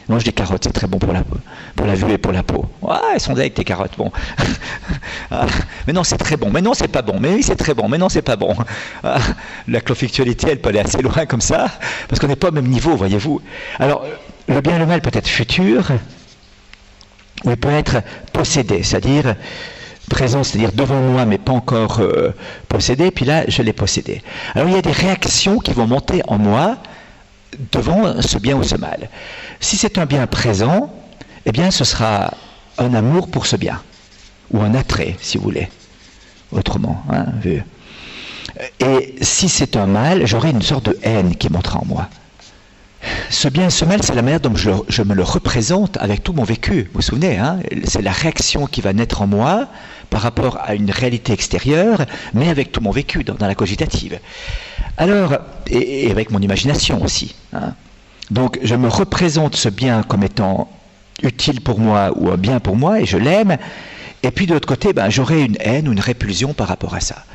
Mange des carottes, c'est très bon pour la vue et pour la peau. Ouais, elles sont avec tes carottes, bon. Mais non, c'est très bon. Mais non, c'est pas bon. Mais oui, c'est très bon. Mais non, c'est pas bon. La conflictualité, elle peut aller assez loin comme ça, parce qu'on n'est pas au même niveau, voyez-vous. Alors, le bien et le mal peut être futur, ou il peut être possédé, c'est-à-dire présent, c'est-à-dire devant moi, mais pas encore possédé, puis là, je l'ai possédé. Alors, il y a des réactions qui vont monter en moi devant ce bien ou ce mal. Si c'est un bien présent, eh bien ce sera un amour pour ce bien, ou un attrait, si vous voulez, autrement, hein, vu. Et si c'est un mal, j'aurai une sorte de haine qui montera en moi. Ce bien et ce mal, c'est la manière dont je me le représente avec tout mon vécu. Vous vous souvenez, hein, c'est la réaction qui va naître en moi par rapport à une réalité extérieure, mais avec tout mon vécu dans la cogitative. Alors, et avec mon imagination aussi. Hein. Donc, je me représente ce bien comme étant utile pour moi ou un bien pour moi, et je l'aime. Et puis, de l'autre côté, ben, j'aurai une haine ou une répulsion par rapport à ça.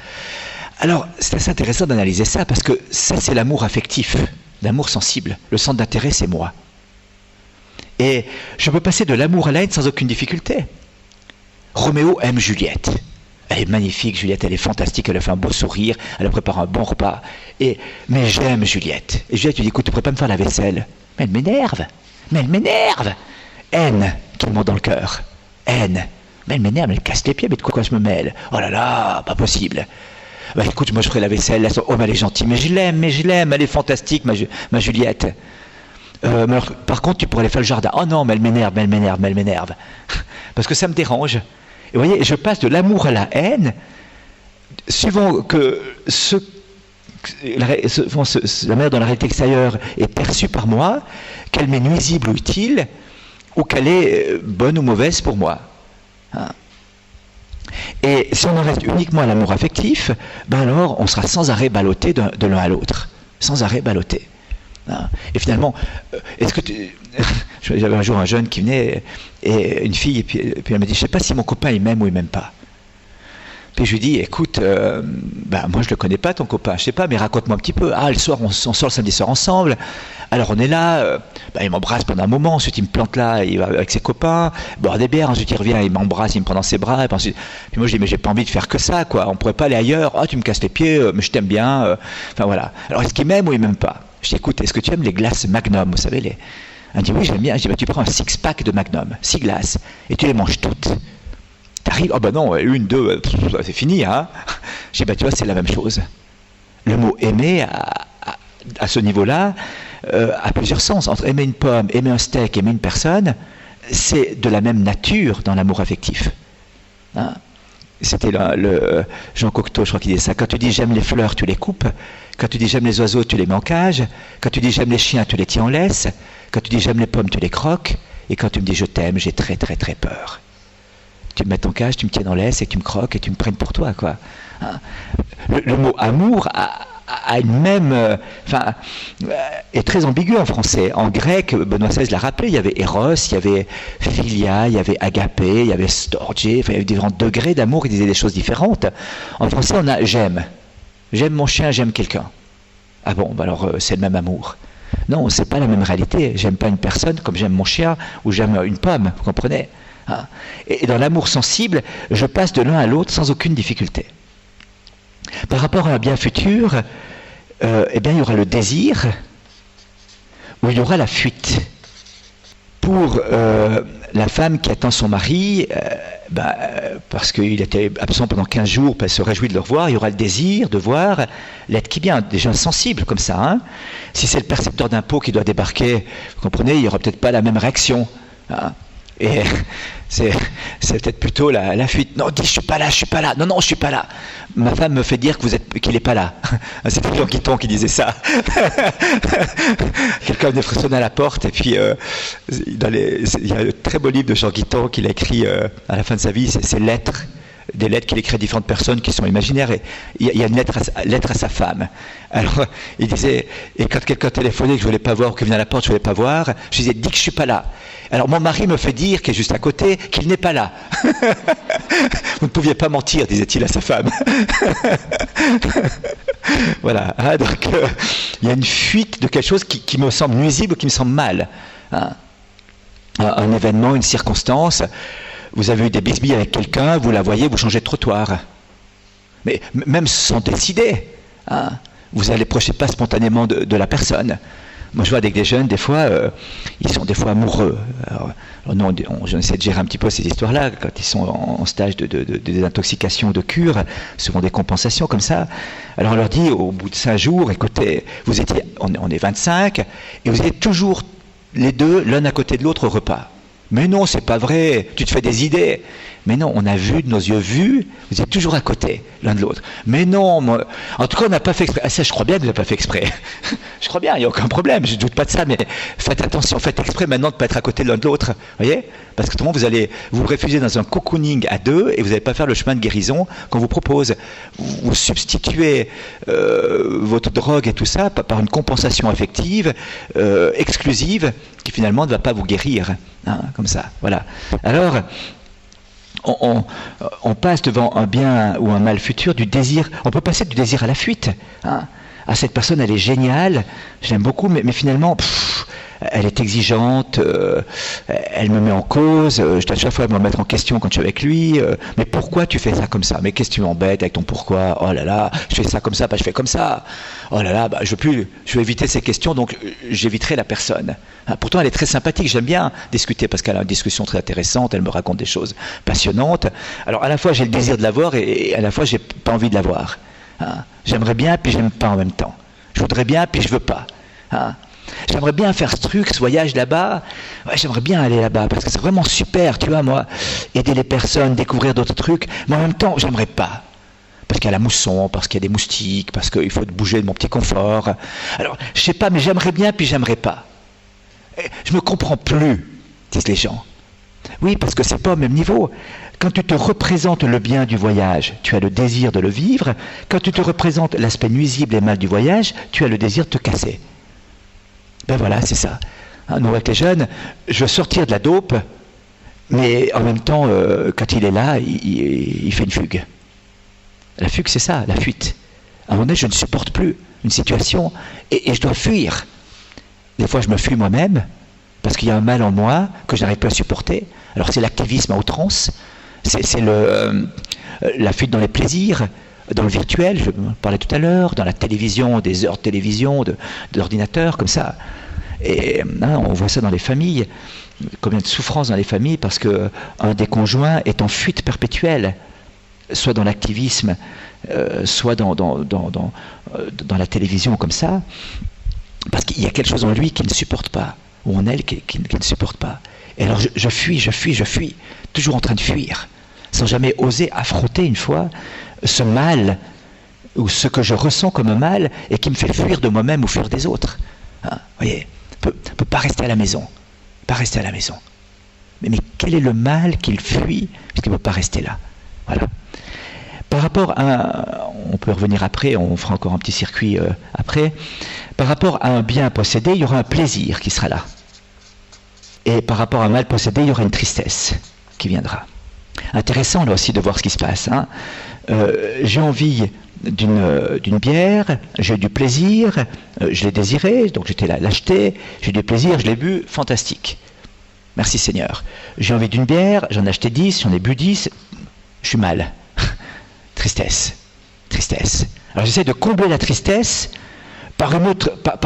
Alors, c'est assez intéressant d'analyser ça, parce que ça, c'est l'amour affectif, l'amour sensible. Le centre d'intérêt, c'est moi. Et je peux passer de l'amour à la haine sans aucune difficulté. Roméo aime Juliette. Elle est magnifique, Juliette, elle est fantastique, elle a fait un beau sourire, elle a préparé un bon repas. Mais j'aime Juliette. Et Juliette lui dit, écoute, tu ne pourrais pas me faire la vaisselle. Mais elle m'énerve. Mais elle m'énerve. Haine qui me monte dans le cœur. Haine. Mais elle m'énerve, elle casse les pieds, mais de quoi je me mêle? Oh là là, pas possible. Bah écoute, moi je ferai la vaisselle. Oh, mais elle est gentille, mais je l'aime, elle est fantastique, ma Juliette. Mais alors, par contre, tu pourrais aller faire le jardin. Oh non, mais elle m'énerve. Parce que ça me dérange. Et vous voyez, je passe de l'amour à la haine, suivant que la manière dont la réalité extérieure est perçue par moi, qu'elle m'est nuisible ou utile, ou qu'elle est bonne ou mauvaise pour moi. Hein. Et si on en reste uniquement à l'amour affectif, ben alors on sera sans arrêt ballotté de l'un à l'autre. Sans arrêt ballotté. Hein. Et finalement, j'avais un jour un jeune qui venait, et une fille, et puis elle me dit, je ne sais pas si mon copain il m'aime ou il m'aime pas. Puis je lui dis, écoute, moi je le connais pas ton copain, je sais pas, mais raconte-moi un petit peu. Ah, le soir, on sort le samedi soir ensemble, alors on est là, il m'embrasse pendant un moment, ensuite il me plante là, il va avec ses copains, boire des bières, ensuite il revient, il m'embrasse, il me prend dans ses bras, et puis moi je dis, mais j'ai pas envie de faire que ça, quoi, on pourrait pas aller ailleurs, ah tu me casses les pieds, mais je t'aime bien, enfin voilà. Alors est-ce qu'il m'aime ou il m'aime pas? Je dis, écoute, est-ce que tu aimes les glaces Magnum, vous savez, Elle me dit, oui, j'aime bien. Je dis, tu prends un six-pack de Magnum, 6 glaces, et tu les manges toutes. T'arrives, oh ben non, 1, 2, c'est fini, hein. Je dis, tu vois, c'est la même chose. Le mot aimer, à ce niveau-là, a plusieurs sens. Entre aimer une pomme, aimer un steak, aimer une personne, c'est de la même nature dans l'amour affectif. Hein. C'était le Jean Cocteau, je crois qu'il disait ça. Quand tu dis j'aime les fleurs, tu les coupes. Quand tu dis j'aime les oiseaux, tu les mets en cage. Quand tu dis j'aime les chiens, tu les tiens en laisse. Quand tu dis j'aime les pommes, tu les croques. Et quand tu me dis je t'aime, j'ai très très très peur. Tu me mets en cage, tu me tiens en laisse et tu me croques et tu me prennes pour toi, quoi. Hein. Le mot amour a une même, est très ambigu en français. En grec, Benoît XVI l'a rappelé, il y avait Eros, il y avait Philia, il y avait Agapé, il y avait Storge, il y avait différents degrés d'amour qui disaient des choses différentes. En français, on a j'aime. J'aime mon chien, j'aime quelqu'un. Ah bon, alors c'est le même amour. Non, c'est pas la même réalité. J'aime pas une personne comme j'aime mon chien ou j'aime une pomme, vous comprenez? Hein. Et dans l'amour sensible, je passe de l'un à l'autre sans aucune difficulté. Par rapport à un bien futur, eh bien, il y aura le désir ou il y aura la fuite. Pour la femme qui attend son mari, parce qu'il était absent pendant 15 jours, elle se réjouit de le revoir, il y aura le désir de voir l'être qui vient, des gens sensibles comme ça. Hein. Si c'est le percepteur d'impôts qui doit débarquer, vous comprenez, il n'y aura peut-être pas la même réaction. Hein. Et c'est peut-être plutôt la fuite. Non, dis je suis pas là, je suis pas là. Non, non, je suis pas là. Ma femme me fait dire qu'il n'est pas là. C'était Jean Guiton qui disait ça. Quelqu'un venait sonner à la porte et puis il y a un très beau livre de Jean Guiton qu'il a écrit à la fin de sa vie, c'est Lettres. Des lettres qu'il écrit à différentes personnes qui sont imaginaires, et il y a une lettre à sa femme. Alors il disait, et quand quelqu'un téléphonait que je voulais pas voir, ou qu'il venait à la porte, je voulais pas voir, je disais, dis que je suis pas là. Alors mon mari me fait dire, qui est juste à côté, qu'il n'est pas là. Vous ne pouviez pas mentir, disait-il à sa femme. Voilà, hein, donc il y a une fuite de quelque chose qui me semble nuisible, qui me semble mal. Hein. Un événement, une circonstance. Vous avez eu des bisbilles avec quelqu'un, vous la voyez, vous changez de trottoir. Mais même sans décider, hein, vous n'allez procher pas spontanément de la personne. Moi je vois avec des jeunes, des fois, ils sont des fois amoureux. Alors non, j'essaie de gérer un petit peu ces histoires-là, quand ils sont en stage de désintoxication, de cure, souvent des compensations comme ça. Alors on leur dit, au bout de 5 jours, écoutez, on est 25, et vous êtes toujours les deux, l'un à côté de l'autre au repas. Mais non, c'est pas vrai, tu te fais des idées. Mais non, on a vu de nos yeux vus, vous êtes toujours à côté, l'un de l'autre. Mais non, en tout cas, on n'a pas fait exprès. Ah ça, je crois bien que vous n'avez pas fait exprès. Je crois bien, il n'y a aucun problème, je ne doute pas de ça, mais faites attention, faites exprès maintenant de ne pas être à côté de l'un de l'autre. Voyez ? Parce que autrement, vous allez vous réfugier dans un cocooning à deux et vous n'allez pas faire le chemin de guérison qu'on vous propose. Vous substituez votre drogue et tout ça par une compensation affective exclusive qui finalement ne va pas vous guérir. Hein, comme ça, voilà. Alors, on passe devant un bien ou un mal futur du désir. On peut passer du désir à la fuite. Hein. Ah, cette personne, elle est géniale, je l'aime beaucoup, mais finalement, elle est exigeante, elle me met en cause, je dois chaque fois me remettre en question quand je suis avec lui. Mais pourquoi tu fais ça comme ça ? Mais qu'est-ce que tu m'embêtes avec ton pourquoi ? Oh là là, je fais ça comme ça, je fais comme ça. Oh là là, je veux éviter ces questions, donc j'éviterai la personne. Hein, pourtant, elle est très sympathique, j'aime bien discuter parce qu'elle a une discussion très intéressante, elle me raconte des choses passionnantes. Alors à la fois, j'ai le désir de la voir et à la fois, j'ai pas envie de la voir. Hein. J'aimerais bien, puis j'aime pas en même temps. Je voudrais bien, puis je veux pas. Hein. J'aimerais bien faire ce truc, ce voyage là-bas. Ouais, j'aimerais bien aller là-bas parce que c'est vraiment super, tu vois, moi, aider les personnes, découvrir d'autres trucs. Mais en même temps, j'aimerais pas. Parce qu'il y a la mousson, parce qu'il y a des moustiques, parce qu'il faut bouger de mon petit confort. Alors, je sais pas, mais j'aimerais bien, puis j'aimerais pas. Et je me comprends plus, disent les gens. Oui, parce que c'est pas au même niveau. Quand tu te représentes le bien du voyage, tu as le désir de le vivre. Quand tu te représentes l'aspect nuisible et mal du voyage, tu as le désir de te casser. Ben voilà, c'est ça. Hein, nous, avec les jeunes, je veux sortir de la dope, mais en même temps, quand il est là, il fait une fugue. La fugue, c'est ça, la fuite. À un moment donné, je ne supporte plus une situation et je dois fuir. Des fois, je me fuis moi-même parce qu'il y a un mal en moi que je n'arrive plus à supporter. Alors, c'est l'activisme à outrance, c'est la fuite dans les plaisirs, dans le virtuel, je parlais tout à l'heure, dans la télévision, des heures de télévision, d'ordinateur, comme ça. Et hein, on voit ça dans les familles, combien de souffrances dans les familles parce qu'un des conjoints est en fuite perpétuelle, soit dans l'activisme, soit dans la télévision comme ça, parce qu'il y a quelque chose en lui qui ne supporte pas, ou en elle qui ne supporte pas. Et alors je fuis, toujours en train de fuir, sans jamais oser affronter une fois ce mal, ou ce que je ressens comme un mal, et qui me fait fuir de moi-même ou fuir des autres. Hein, voyez, on ne peut pas rester à la maison. Pas rester à la maison. Mais quel est le mal qu'il fuit, puisqu'il ne peut pas rester là. Voilà. Par rapport à... On peut revenir après, on fera encore un petit circuit après. Par rapport à un bien possédé, il y aura un plaisir qui sera là. Et par rapport à un mal possédé, il y aura une tristesse qui viendra. Intéressant là aussi de voir ce qui se passe. Hein. J'ai envie d'une bière, j'ai eu du plaisir, je l'ai désiré, donc j'étais là l'acheter, j'ai eu du plaisir, je l'ai bu, fantastique. Merci Seigneur. J'ai envie d'une bière, j'en ai acheté 10, j'en ai bu 10, je suis mal. Tristesse. Alors j'essaie de combler la tristesse par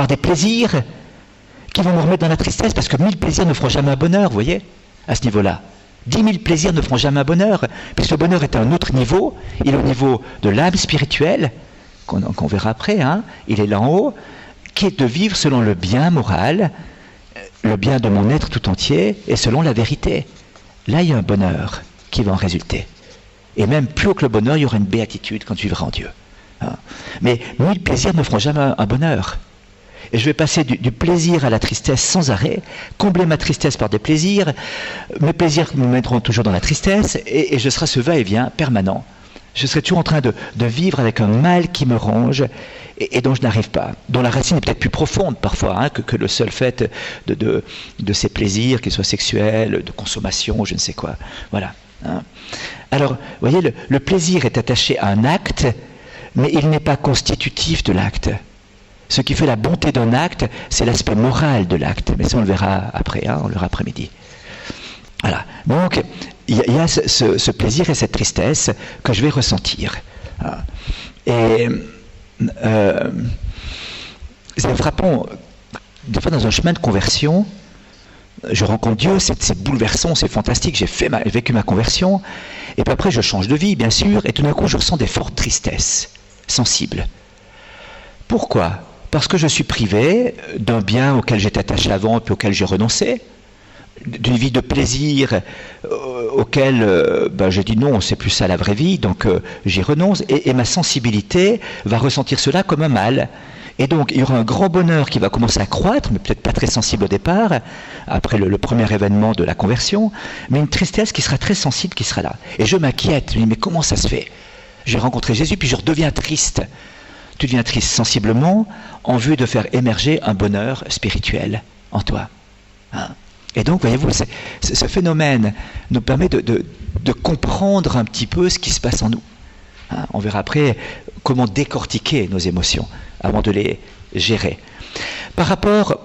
des plaisirs qui vont me remettre dans la tristesse, parce que 1000 plaisirs ne feront jamais un bonheur, vous voyez, à ce niveau-là. 10 000 plaisirs ne feront jamais un bonheur, puisque le bonheur est à un autre niveau, il est au niveau de l'âme spirituelle, qu'on verra après, hein, il est là en haut, qui est de vivre selon le bien moral, le bien de mon être tout entier, et selon la vérité. là il y a un bonheur qui va en résulter. Et même plus haut que le bonheur, il y aura une béatitude quand tu vivras en Dieu. Hein. Mais 1000 plaisirs ne feront jamais un bonheur. Et je vais passer du plaisir à la tristesse sans arrêt, combler ma tristesse par des plaisirs, mes plaisirs me mettront toujours dans la tristesse, et je serai ce va-et-vient permanent. Je serai toujours en train de vivre avec un mal qui me ronge et dont je n'arrive pas, dont la racine est peut-être plus profonde parfois hein, que le seul fait de ces plaisirs, qu'ils soient sexuels, de consommation, je ne sais quoi. Voilà. Hein. Alors, vous voyez, le plaisir est attaché à un acte, mais il n'est pas constitutif de l'acte. Ce qui fait la bonté d'un acte, c'est l'aspect moral de l'acte. Mais ça, on le verra après, hein, on le verra après-midi. Voilà. Donc, il y a ce plaisir et cette tristesse que je vais ressentir. Et c'est frappant. Des fois, dans un chemin de conversion, je rencontre Dieu, c'est bouleversant, c'est fantastique. J'ai vécu ma conversion. Et puis après, je change de vie, bien sûr. Et tout d'un coup, je ressens des fortes tristesses sensibles. Pourquoi ? Parce que je suis privé d'un bien auquel j'étais attaché avant et puis auquel j'ai renoncé, d'une vie de plaisir auquel j'ai dit non, c'est plus ça la vraie vie, donc j'y renonce, et ma sensibilité va ressentir cela comme un mal. Et donc il y aura un grand bonheur qui va commencer à croître, mais peut-être pas très sensible au départ, après le premier événement de la conversion, mais une tristesse qui sera très sensible, qui sera là. Et je m'inquiète, je me dis mais comment ça se fait ? J'ai rencontré Jésus, puis je redeviens triste. Tu deviens triste sensiblement en vue de faire émerger un bonheur spirituel en toi. Hein? Et donc, voyez-vous, ce phénomène nous permet de comprendre un petit peu ce qui se passe en nous. Hein? On verra après comment décortiquer nos émotions avant de les gérer. Par rapport,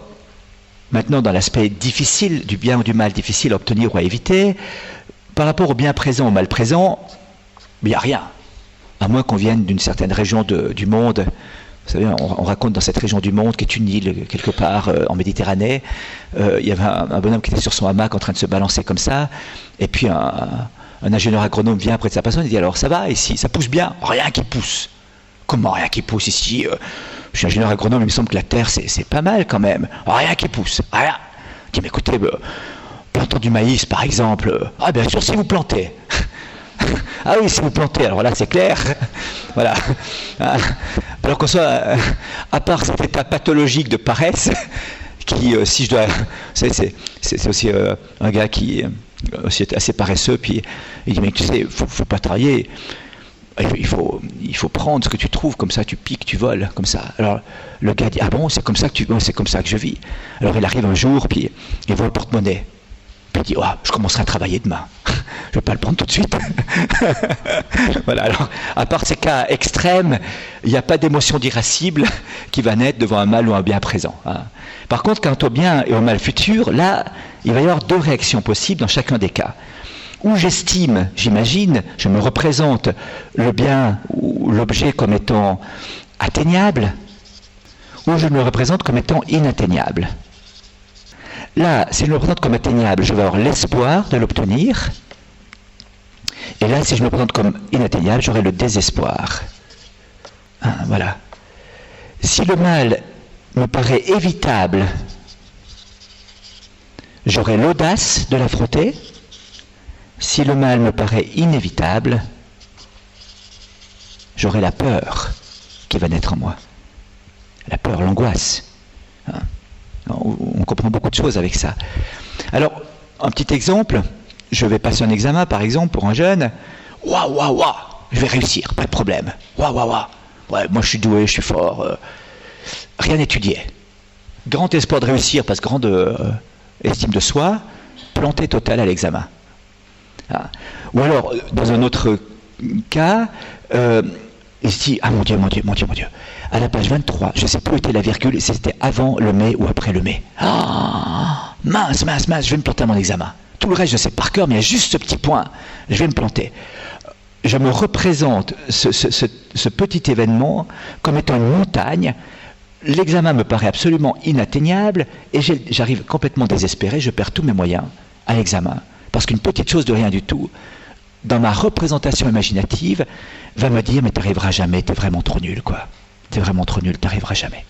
maintenant dans l'aspect difficile, du bien ou du mal difficile à obtenir ou à éviter, par rapport au bien présent, au mal présent, il n'y a rien. À moins qu'on vienne d'une certaine région du monde. Vous savez, on raconte dans cette région du monde, qui est une île quelque part en Méditerranée, il y avait un bonhomme qui était sur son hamac en train de se balancer comme ça, et puis un ingénieur agronome vient près de sa personne et dit « Alors ça va ici, ça pousse bien ?» Rien qui pousse. Comment rien qui pousse ici Je suis ingénieur agronome, il me semble que la terre c'est pas mal quand même. Rien qui pousse, rien. Il dit « Mais écoutez, plantons du maïs par exemple. » Ah bien sûr si vous plantez. Ah oui, si vous plantez, alors là c'est clair. Voilà. Alors qu'on soit, à part cet état pathologique de paresse, qui, si je dois. C'est aussi un gars qui aussi est assez paresseux, puis il dit mais tu sais, faut pas travailler. Il faut prendre ce que tu trouves, comme ça tu piques, tu voles, comme ça. Alors le gars dit ah bon, c'est comme ça que c'est comme ça que je vis. Alors il arrive un jour, puis il voit le porte-monnaie. Puis il dit, je commencerai à travailler demain. Je ne vais pas le prendre tout de suite. Voilà, alors, à part ces cas extrêmes, il n'y a pas d'émotion d'irascible qui va naître devant un mal ou un bien présent. Hein. Par contre, quant au bien et au mal futur, là, il va y avoir deux réactions possibles dans chacun des cas. Où j'estime, j'imagine, je me représente le bien ou l'objet comme étant atteignable, ou je me le représente comme étant inatteignable. Là, si je me le présente comme atteignable, je vais avoir l'espoir de l'obtenir. Et là, si je me le présente comme inatteignable, j'aurai le désespoir. Hein, voilà. Si le mal me paraît évitable, j'aurai l'audace de l'affronter. Si le mal me paraît inévitable, j'aurai la peur qui va naître en moi. La peur, l'angoisse. Hein. On comprend beaucoup de choses avec ça. Alors, un petit exemple, je vais passer un examen, par exemple, pour un jeune. Waouh, je vais réussir, pas de problème. Waouh. Ouais, moi je suis doué, je suis fort. Rien étudié. Grand espoir de réussir, parce que grande estime de soi, planté total à l'examen. Ah. Ou alors, dans un autre cas, il se dit, ah mon Dieu. À la page 23, je ne sais plus où était la virgule, si c'était avant le mai ou après le mai. Mince, je vais me planter à mon examen. Tout le reste, je sais par cœur, mais il y a juste ce petit point. Je vais me planter. Je me représente ce petit événement comme étant une montagne. L'examen me paraît absolument inatteignable et j'arrive complètement désespéré, je perds tous mes moyens à l'examen. Parce qu'une petite chose de rien du tout, dans ma représentation imaginative, va me dire « mais t'arriveras jamais, t'es vraiment trop nul, quoi. T'es vraiment trop nul, t'arriveras jamais.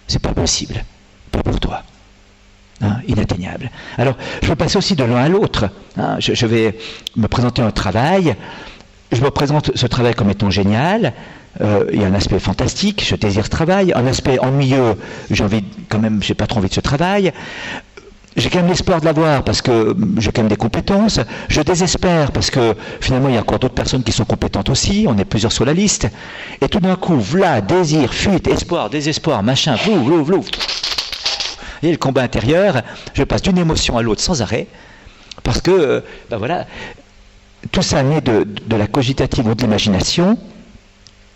C'est pas possible, pas pour toi. » inatteignable. Alors, je vais passer aussi de l'un à l'autre. Je vais me présenter un travail. Je me présente ce travail comme étant génial. Il y a un aspect fantastique, je désire ce travail. Un aspect ennuyeux, j'ai pas trop envie de ce travail. J'ai quand même l'espoir de l'avoir parce que j'ai quand même des compétences. Je désespère parce que finalement il y a encore d'autres personnes qui sont compétentes aussi. On est plusieurs sur la liste. Et tout d'un coup, voilà, désir, fuite, espoir, désespoir, machin, flou. Et le combat intérieur, je passe d'une émotion à l'autre sans arrêt. Parce que, tout ça naît de la cogitative ou de l'imagination.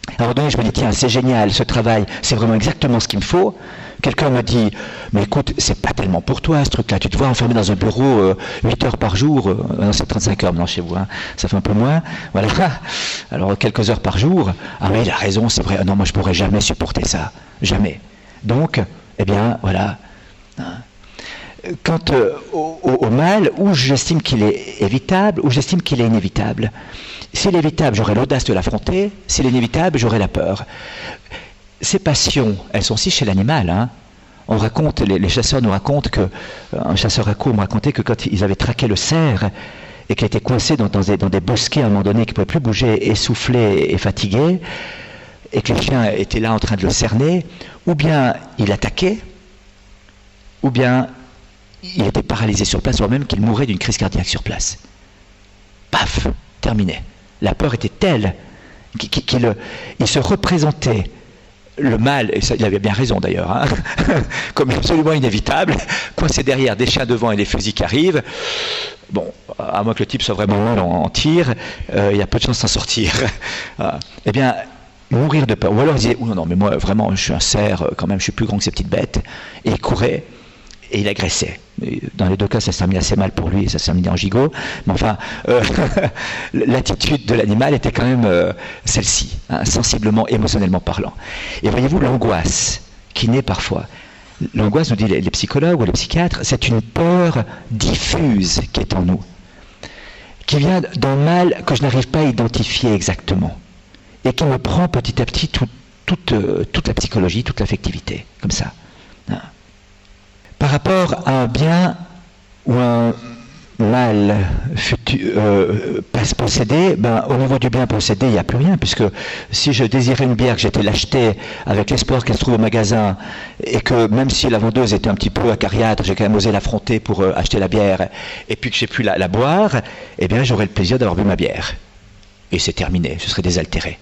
À un moment donné, je me dis, tiens, c'est génial, ce travail, c'est vraiment exactement ce qu'il me faut. Quelqu'un me dit, mais écoute, c'est pas tellement pour toi ce truc-là, tu te vois enfermé dans un bureau 8 heures par jour, non, c'est 35 heures maintenant chez vous, ça fait un peu moins, voilà, alors quelques heures par jour, mais il a raison, c'est vrai, non, moi je pourrais jamais supporter ça, jamais. Donc, eh bien, voilà. Quant au mal, où j'estime qu'il est évitable, ou j'estime qu'il est inévitable. S'il est évitable, j'aurai l'audace de l'affronter. S'il est inévitable, j'aurai la peur. Ces passions, elles sont aussi chez l'animal. On raconte, les chasseurs nous racontent un chasseur à courre me racontait que quand ils avaient traqué le cerf et qu'il était coincé dans des bosquets à un moment donné, qu'il ne pouvait plus bouger, essoufflé et fatigué, et que les chiens étaient là en train de le cerner, ou bien il attaquait, ou bien il était paralysé sur place, voire même qu'il mourait d'une crise cardiaque sur place. Paf, terminé. La peur était telle qu'il se représentait le mal, et ça, il avait bien raison d'ailleurs, comme absolument inévitable, coincé derrière des chiens devant et des fusils qui arrivent. Bon, à moins que le type soit vraiment mal en tir, il y a peu de chances de s'en sortir. Eh bien, mourir de peur. Ou alors il disait, non, mais moi vraiment, je suis un cerf, quand même, je suis plus grand que ces petites bêtes. Et il courait. Et il agressait. Dans les deux cas, ça s'est terminé assez mal pour lui, et ça s'est terminé en gigot. Mais enfin, l'attitude de l'animal était quand même celle-ci, sensiblement, émotionnellement parlant. Et voyez-vous, l'angoisse qui naît parfois. L'angoisse, nous disent les psychologues ou les psychiatres, c'est une peur diffuse qui est en nous, qui vient d'un mal que je n'arrive pas à identifier exactement, et qui me prend petit à petit toute la psychologie, toute l'affectivité, comme ça. Par rapport à un bien ou un mal possédé, au niveau du bien possédé, il n'y a plus rien, puisque si je désirais une bière, que j'étais l'acheter avec l'espoir qu'elle se trouve au magasin, et que même si la vendeuse était un petit peu acariâtre, j'ai quand même osé l'affronter pour acheter la bière, et puis que j'ai pu la boire, eh bien j'aurais le plaisir d'avoir bu ma bière. Et c'est terminé, je serais désaltéré.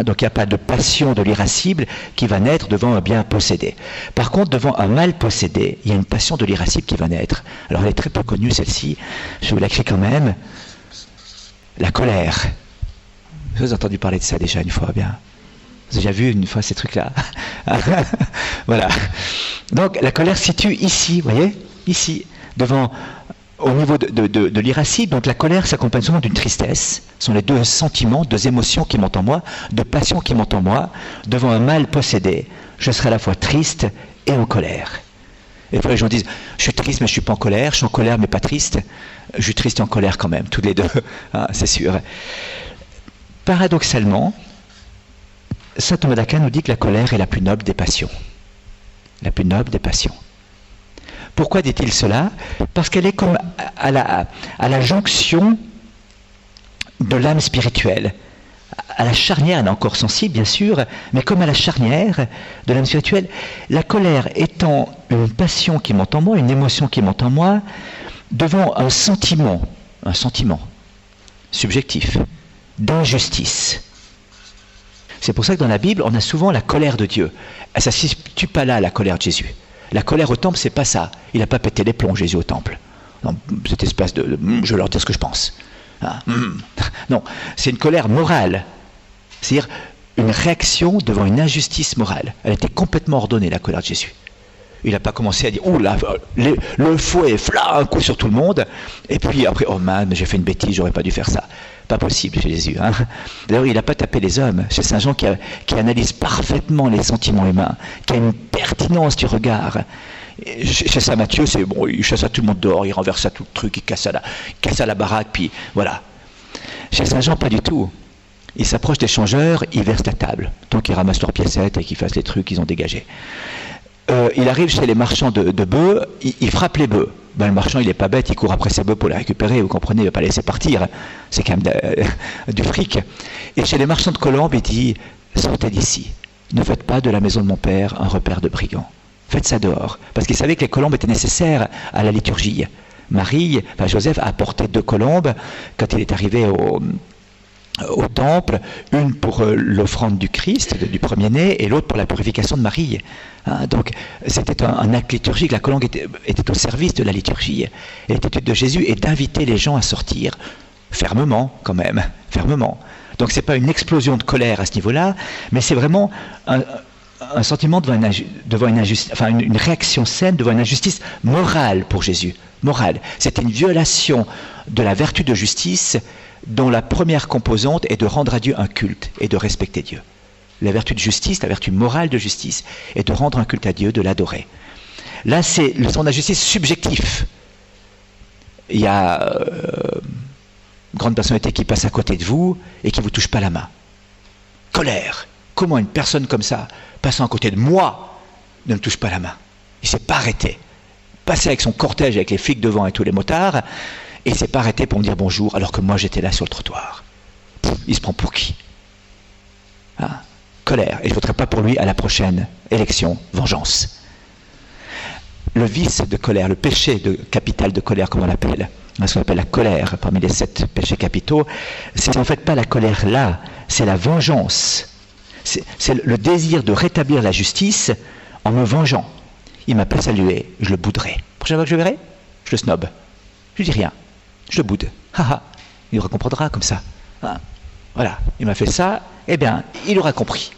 Donc il n'y a pas de passion de l'irascible qui va naître devant un bien possédé. Par contre, devant un mal possédé, il y a une passion de l'irascible qui va naître. Alors elle est très peu connue celle-ci, je vous l'écris quand même. La colère. Vous avez entendu parler de ça déjà une fois, bien. Vous avez déjà vu une fois ces trucs-là. Voilà. Donc la colère se situe ici, vous voyez, ici, au niveau de l'irascible. Donc la colère s'accompagne souvent d'une tristesse. Ce sont les deux sentiments, deux émotions qui montent en moi, deux passions qui montent en moi. Devant un mal possédé, je serai à la fois triste et en colère. Et puis les gens disent, je suis triste mais je ne suis pas en colère, je suis en colère mais pas triste. Je suis triste et en colère quand même, toutes les deux, c'est sûr. Paradoxalement, saint Thomas d'Aquin nous dit que la colère est la plus noble des passions. La plus noble des passions. Pourquoi dit-il cela? Parce qu'elle est comme à la jonction de l'âme spirituelle, à la charnière, elle est encore sensible bien sûr, mais comme à la charnière de l'âme spirituelle, la colère étant une passion qui monte en moi, une émotion qui monte en moi, devant un sentiment subjectif, d'injustice. C'est pour ça que dans la Bible, on a souvent la colère de Dieu. Ça ne se situe pas là, la colère de Jésus. La colère au temple, c'est pas ça. Il n'a pas pété les plombs, Jésus, au temple. Non, cette espèce de je vais leur dire ce que je pense. Non, c'est une colère morale. C'est-à-dire une réaction devant une injustice morale. Elle était complètement ordonnée, la colère de Jésus. Il n'a pas commencé à dire, oh là, le fouet, un coup sur tout le monde, et puis après, oh man, j'ai fait une bêtise, j'aurais pas dû faire ça. Pas possible chez Jésus. D'ailleurs, il n'a pas tapé les hommes. C'est Saint Jean qui analyse parfaitement les sentiments humains, qui a une pertinence du regard. Chez Saint Matthieu, c'est bon, il chasse à tout le monde dehors, il renverse à tout le truc, il casse à la baraque, puis voilà. Chez Saint Jean, pas du tout. Il s'approche des changeurs, il verse la table, tant qu'ils ramassent leurs piécettes et qu'ils fassent les trucs qu'ils ont dégagés. il arrive chez les marchands de bœufs, il frappe les bœufs. Ben, le marchand, il n'est pas bête, il court après ses bœufs pour les récupérer, vous comprenez, il ne va pas laisser partir. C'est quand même du fric. Et chez les marchands de colombes, il dit, sortez d'ici, ne faites pas de la maison de mon père un repère de brigands. Faites ça dehors. Parce qu'il savait que les colombes étaient nécessaires à la liturgie. Joseph a apporté 2 colombes quand il est arrivé au temple, une pour l'offrande du Christ, du premier-né, et l'autre pour la purification de Marie. Donc c'était un acte liturgique, la colombe était au service de la liturgie, et l'attitude de Jésus est d'inviter les gens à sortir, fermement quand même, fermement. Donc c'est pas une explosion de colère à ce niveau-là, mais c'est vraiment un sentiment devant une injustice, enfin une réaction saine devant une injustice morale pour Jésus, morale. C'était une violation de la vertu de justice dont la première composante est de rendre à Dieu un culte et de respecter Dieu. La vertu de justice, la vertu morale de justice, est de rendre un culte à Dieu, de l'adorer. Là, c'est son injustice subjectif. Il y a une grande personnalité qui passe à côté de vous et qui ne vous touche pas la main. Colère. Comment une personne comme ça, passant à côté de moi, ne me touche pas la main? Il ne s'est pas arrêté. Passé avec son cortège, avec les flics devant et tous les motards, et il ne s'est pas arrêté pour me dire bonjour alors que moi j'étais là sur le trottoir. Il se prend pour qui? Colère. Et je ne voterai pas pour lui à la prochaine élection. Vengeance. Le vice de colère, le péché capital de colère, comme on l'appelle, ce qu'on appelle la colère, parmi les 7 péchés capitaux, c'est en fait pas la colère là, c'est la vengeance. C'est le désir de rétablir la justice en me vengeant. Il m'a pas salué, je le bouderai. La prochaine fois que je le verrai, je le snob. Je lui dis rien, je le boude. Il aura comprendra comme ça. Voilà, il m'a fait ça, eh bien, il aura compris.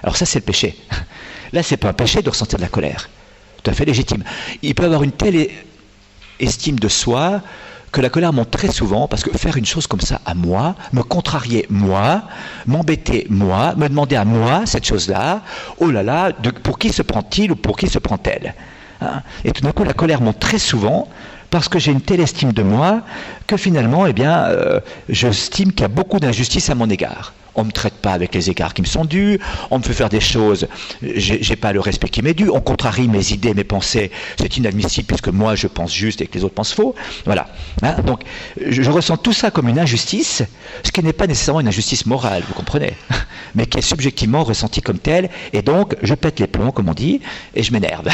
Alors ça, c'est le péché. Là, c'est pas un péché de ressentir de la colère. Tout à fait légitime. Il peut avoir une telle estime de soi que la colère monte très souvent, parce que faire une chose comme ça à moi, me contrarier moi, m'embêter moi, me demander à moi cette chose-là, oh là là, pour qui se prend-il ou pour qui se prend-elle? Et tout d'un coup, la colère monte très souvent, parce que j'ai une telle estime de moi, que finalement, j'estime qu'il y a beaucoup d'injustice à mon égard. On ne me traite pas avec les égards qui me sont dus, on me fait faire des choses, j'ai pas le respect qui m'est dû, on contrarie mes idées, mes pensées, c'est inadmissible puisque moi je pense juste et que les autres pensent faux. Voilà. Donc je ressens tout ça comme une injustice, ce qui n'est pas nécessairement une injustice morale, vous comprenez, mais qui est subjectivement ressentie comme telle, et donc je pète les plombs, comme on dit, et je m'énerve.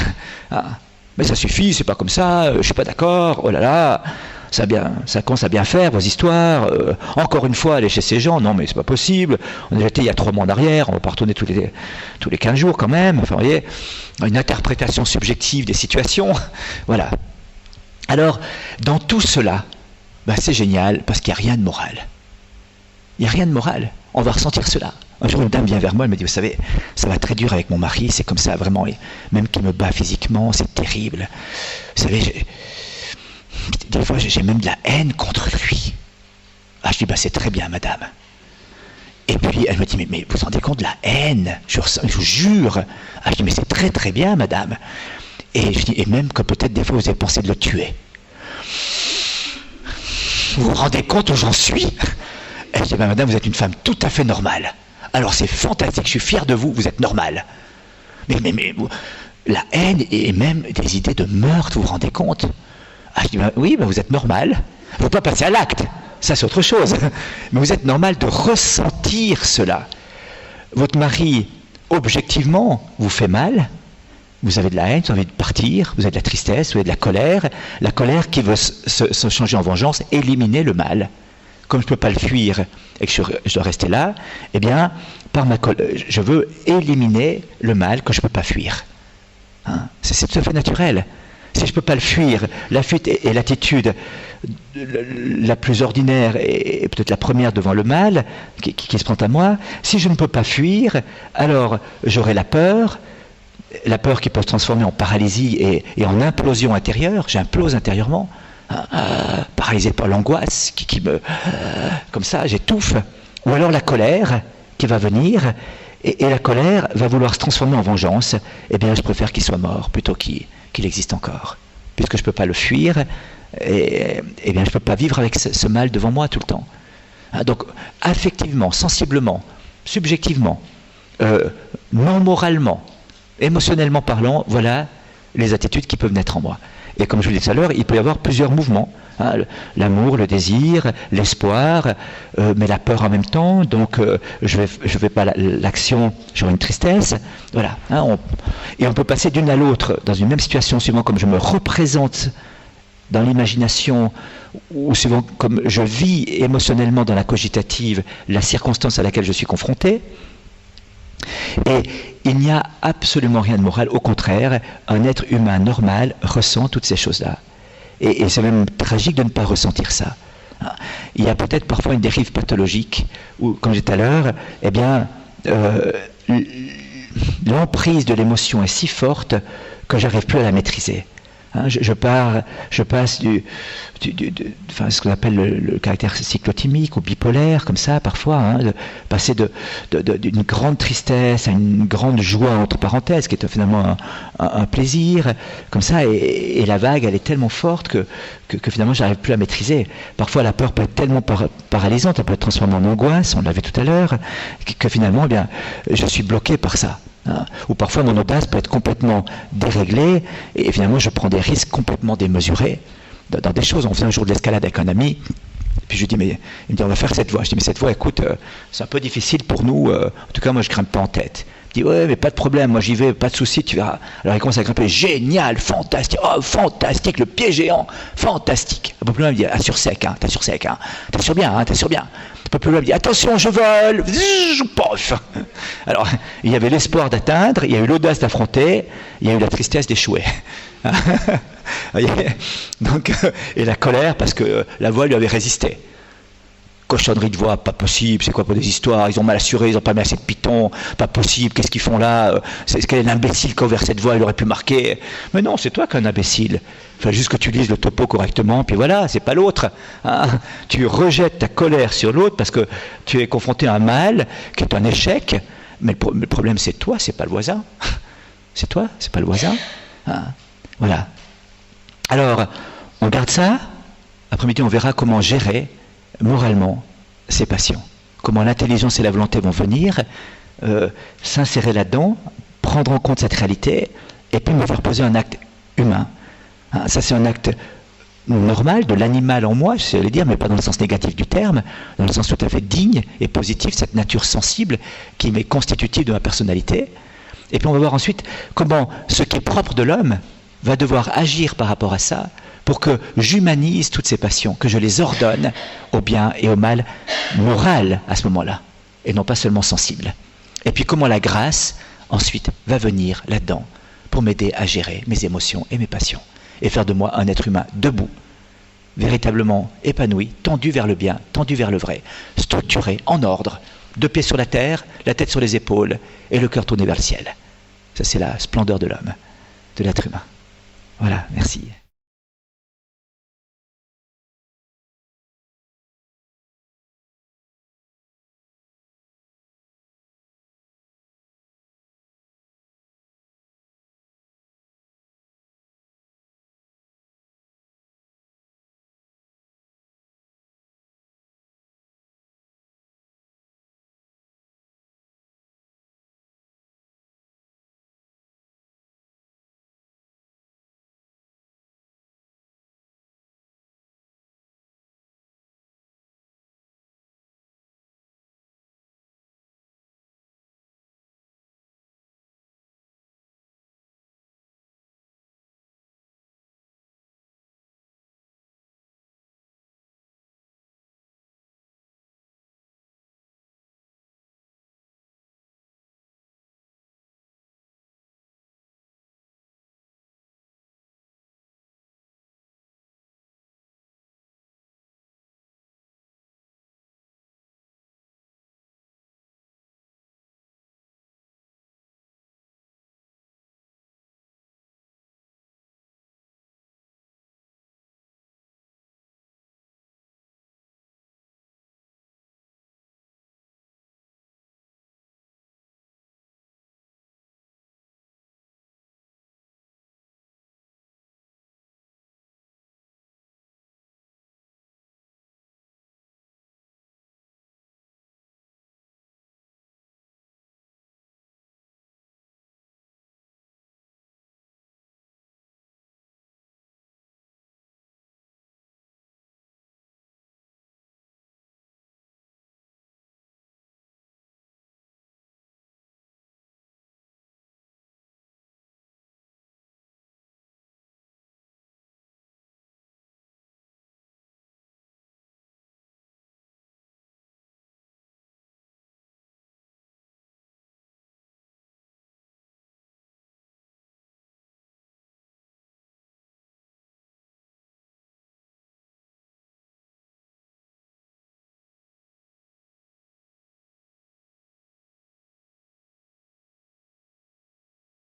Mais ça suffit, c'est pas comme ça, je suis pas d'accord, oh là là. Ça commence à bien faire, vos histoires. Encore une fois, aller chez ces gens, non mais c'est pas possible. On a été il y a 3 mois en arrière, on va pas retourner tous les 15 jours quand même. Enfin, vous voyez, une interprétation subjective des situations. Voilà. Alors, dans tout cela, c'est génial parce qu'il n'y a rien de moral. Il n'y a rien de moral. On va ressentir cela. Un jour, une dame vient vers moi, elle me dit, vous savez, ça va très dur avec mon mari, c'est comme ça, vraiment, même qu'il me bat physiquement, c'est terrible. Vous savez, des fois, j'ai même de la haine contre lui. Je dis, c'est très bien, madame. Et puis, elle me dit, mais vous vous rendez compte de la haine? Je vous jure. Je dis, mais c'est très très bien, madame. Et je dis, et même que peut-être des fois, vous avez pensé de le tuer. Vous vous rendez compte où j'en suis? Elle dit, madame, vous êtes une femme tout à fait normale. Alors, c'est fantastique, je suis fier de vous, vous êtes normale. Mais la haine et même des idées de meurtre, vous vous rendez compte? Je dis, oui, vous êtes normal. Il ne faut pas passer à l'acte. Ça, c'est autre chose. Mais vous êtes normal de ressentir cela. Votre mari, objectivement, vous fait mal. Vous avez de la haine, vous avez envie de partir. Vous avez de la tristesse, vous avez de la colère. La colère qui veut se changer en vengeance, éliminer le mal. Comme je ne peux pas le fuir et que je dois rester là, eh bien, par ma colère, je veux éliminer le mal que je ne peux pas fuir. C'est tout à fait naturel. Si je ne peux pas le fuir, la fuite est l'attitude la plus ordinaire et peut-être la première devant le mal qui se prend à moi. Si je ne peux pas fuir, alors j'aurai la peur qui peut se transformer en paralysie et en implosion intérieure. J'implose intérieurement, paralysé par l'angoisse qui me... comme ça, j'étouffe. Ou alors la colère qui va venir, et la colère va vouloir se transformer en vengeance. Eh bien, je préfère qu'il soit mort plutôt qu'il existe encore. Puisque je ne peux pas le fuir, et bien je ne peux pas vivre avec ce mal devant moi tout le temps. Donc, affectivement, sensiblement, subjectivement, non moralement, Émotionnellement parlant, voilà les attitudes qui peuvent naître en moi. Et comme je vous l'ai dit tout à l'heure, il peut y avoir plusieurs mouvements. Hein, l'amour, le désir, l'espoir, mais la peur en même temps. Donc je vais pas l'action, j'aurai une tristesse. Voilà. Hein, et on peut passer d'une à l'autre dans une même situation, suivant comme je me représente dans l'imagination, ou suivant comme je vis émotionnellement dans la cogitative la circonstance à laquelle je suis confronté. Et il n'y a absolument rien de moral, au contraire, un être humain normal ressent toutes ces choses-là. Et c'est même tragique de ne pas ressentir ça. Il y a peut-être parfois une dérive pathologique, où, comme je disais tout à l'heure, eh bien, l'emprise de l'émotion est si forte que je n'arrive plus à la maîtriser. Hein, je passe enfin, ce qu'on appelle le caractère cyclotimique ou bipolaire, comme ça, parfois, hein, de passer d'une grande tristesse à une grande joie, entre parenthèses, qui est finalement un plaisir, comme ça, et la vague, elle est tellement forte que finalement, je n'arrive plus à maîtriser. Parfois, la peur peut être tellement paralysante, elle peut être transformée en angoisse, on l'a vu tout à l'heure, que finalement, eh bien, je suis bloqué par ça. Hein, ou parfois mon audace peut être complètement déréglée et finalement je prends des risques complètement démesurés dans des choses. On faisait un jour de l'escalade avec un ami, et puis je lui dis, mais il me dit on va faire cette voie. Je dis mais cette voie, écoute, c'est un peu difficile pour nous, en tout cas moi je grimpe pas en tête. Il dit ouais mais pas de problème, moi j'y vais, pas de souci, tu verras. Alors il commence à grimper, génial, fantastique, oh fantastique, le pied géant, fantastique. Un peu plus loin il me dit assure sec, hein, t'assures sec, hein, t'assures bien, hein, t'assures bien. Un peu plus loin il me dit attention je vole, pof. Alors il y avait l'espoir d'atteindre, il y a eu l'audace d'affronter, il y a eu la tristesse d'échouer. Donc, et la colère parce que la voie lui avait résisté. Cochonnerie de voix, pas possible, c'est quoi pour des histoires, ils ont mal assuré, ils n'ont pas mis assez de pitons, pas possible, qu'est-ce qu'ils font là, quel est l'imbécile qui a ouvert cette voie, il aurait pu marquer. Mais non, c'est toi qui es un imbécile. Il faut juste que tu lises le topo correctement, puis voilà, c'est pas l'autre. Hein. Tu rejettes ta colère sur l'autre parce que tu es confronté à un mal qui est un échec, mais le problème c'est toi, c'est pas le voisin. C'est toi, c'est pas le voisin. Hein. Voilà. Alors, on garde ça, après-midi on verra comment gérer moralement ces passions. Comment l'intelligence et la volonté vont venir s'insérer là-dedans, prendre en compte cette réalité, et puis me faire poser un acte humain. Hein, ça c'est un acte normal, de l'animal en moi, je vais dire, mais pas dans le sens négatif du terme, dans le sens tout à fait digne et positif, cette nature sensible qui m'est constitutive de ma personnalité. Et puis on va voir ensuite comment ce qui est propre de l'homme va devoir agir par rapport à ça pour que j'humanise toutes ces passions, que je les ordonne au bien et au mal moral à ce moment-là, et non pas seulement sensible. Et puis comment la grâce, ensuite, va venir là-dedans pour m'aider à gérer mes émotions et mes passions, et faire de moi un être humain debout, véritablement épanoui, tendu vers le bien, tendu vers le vrai, structuré, en ordre, 2 pieds sur la terre, la tête sur les épaules, et le cœur tourné vers le ciel. Ça, c'est la splendeur de l'homme, de l'être humain. Voilà, merci.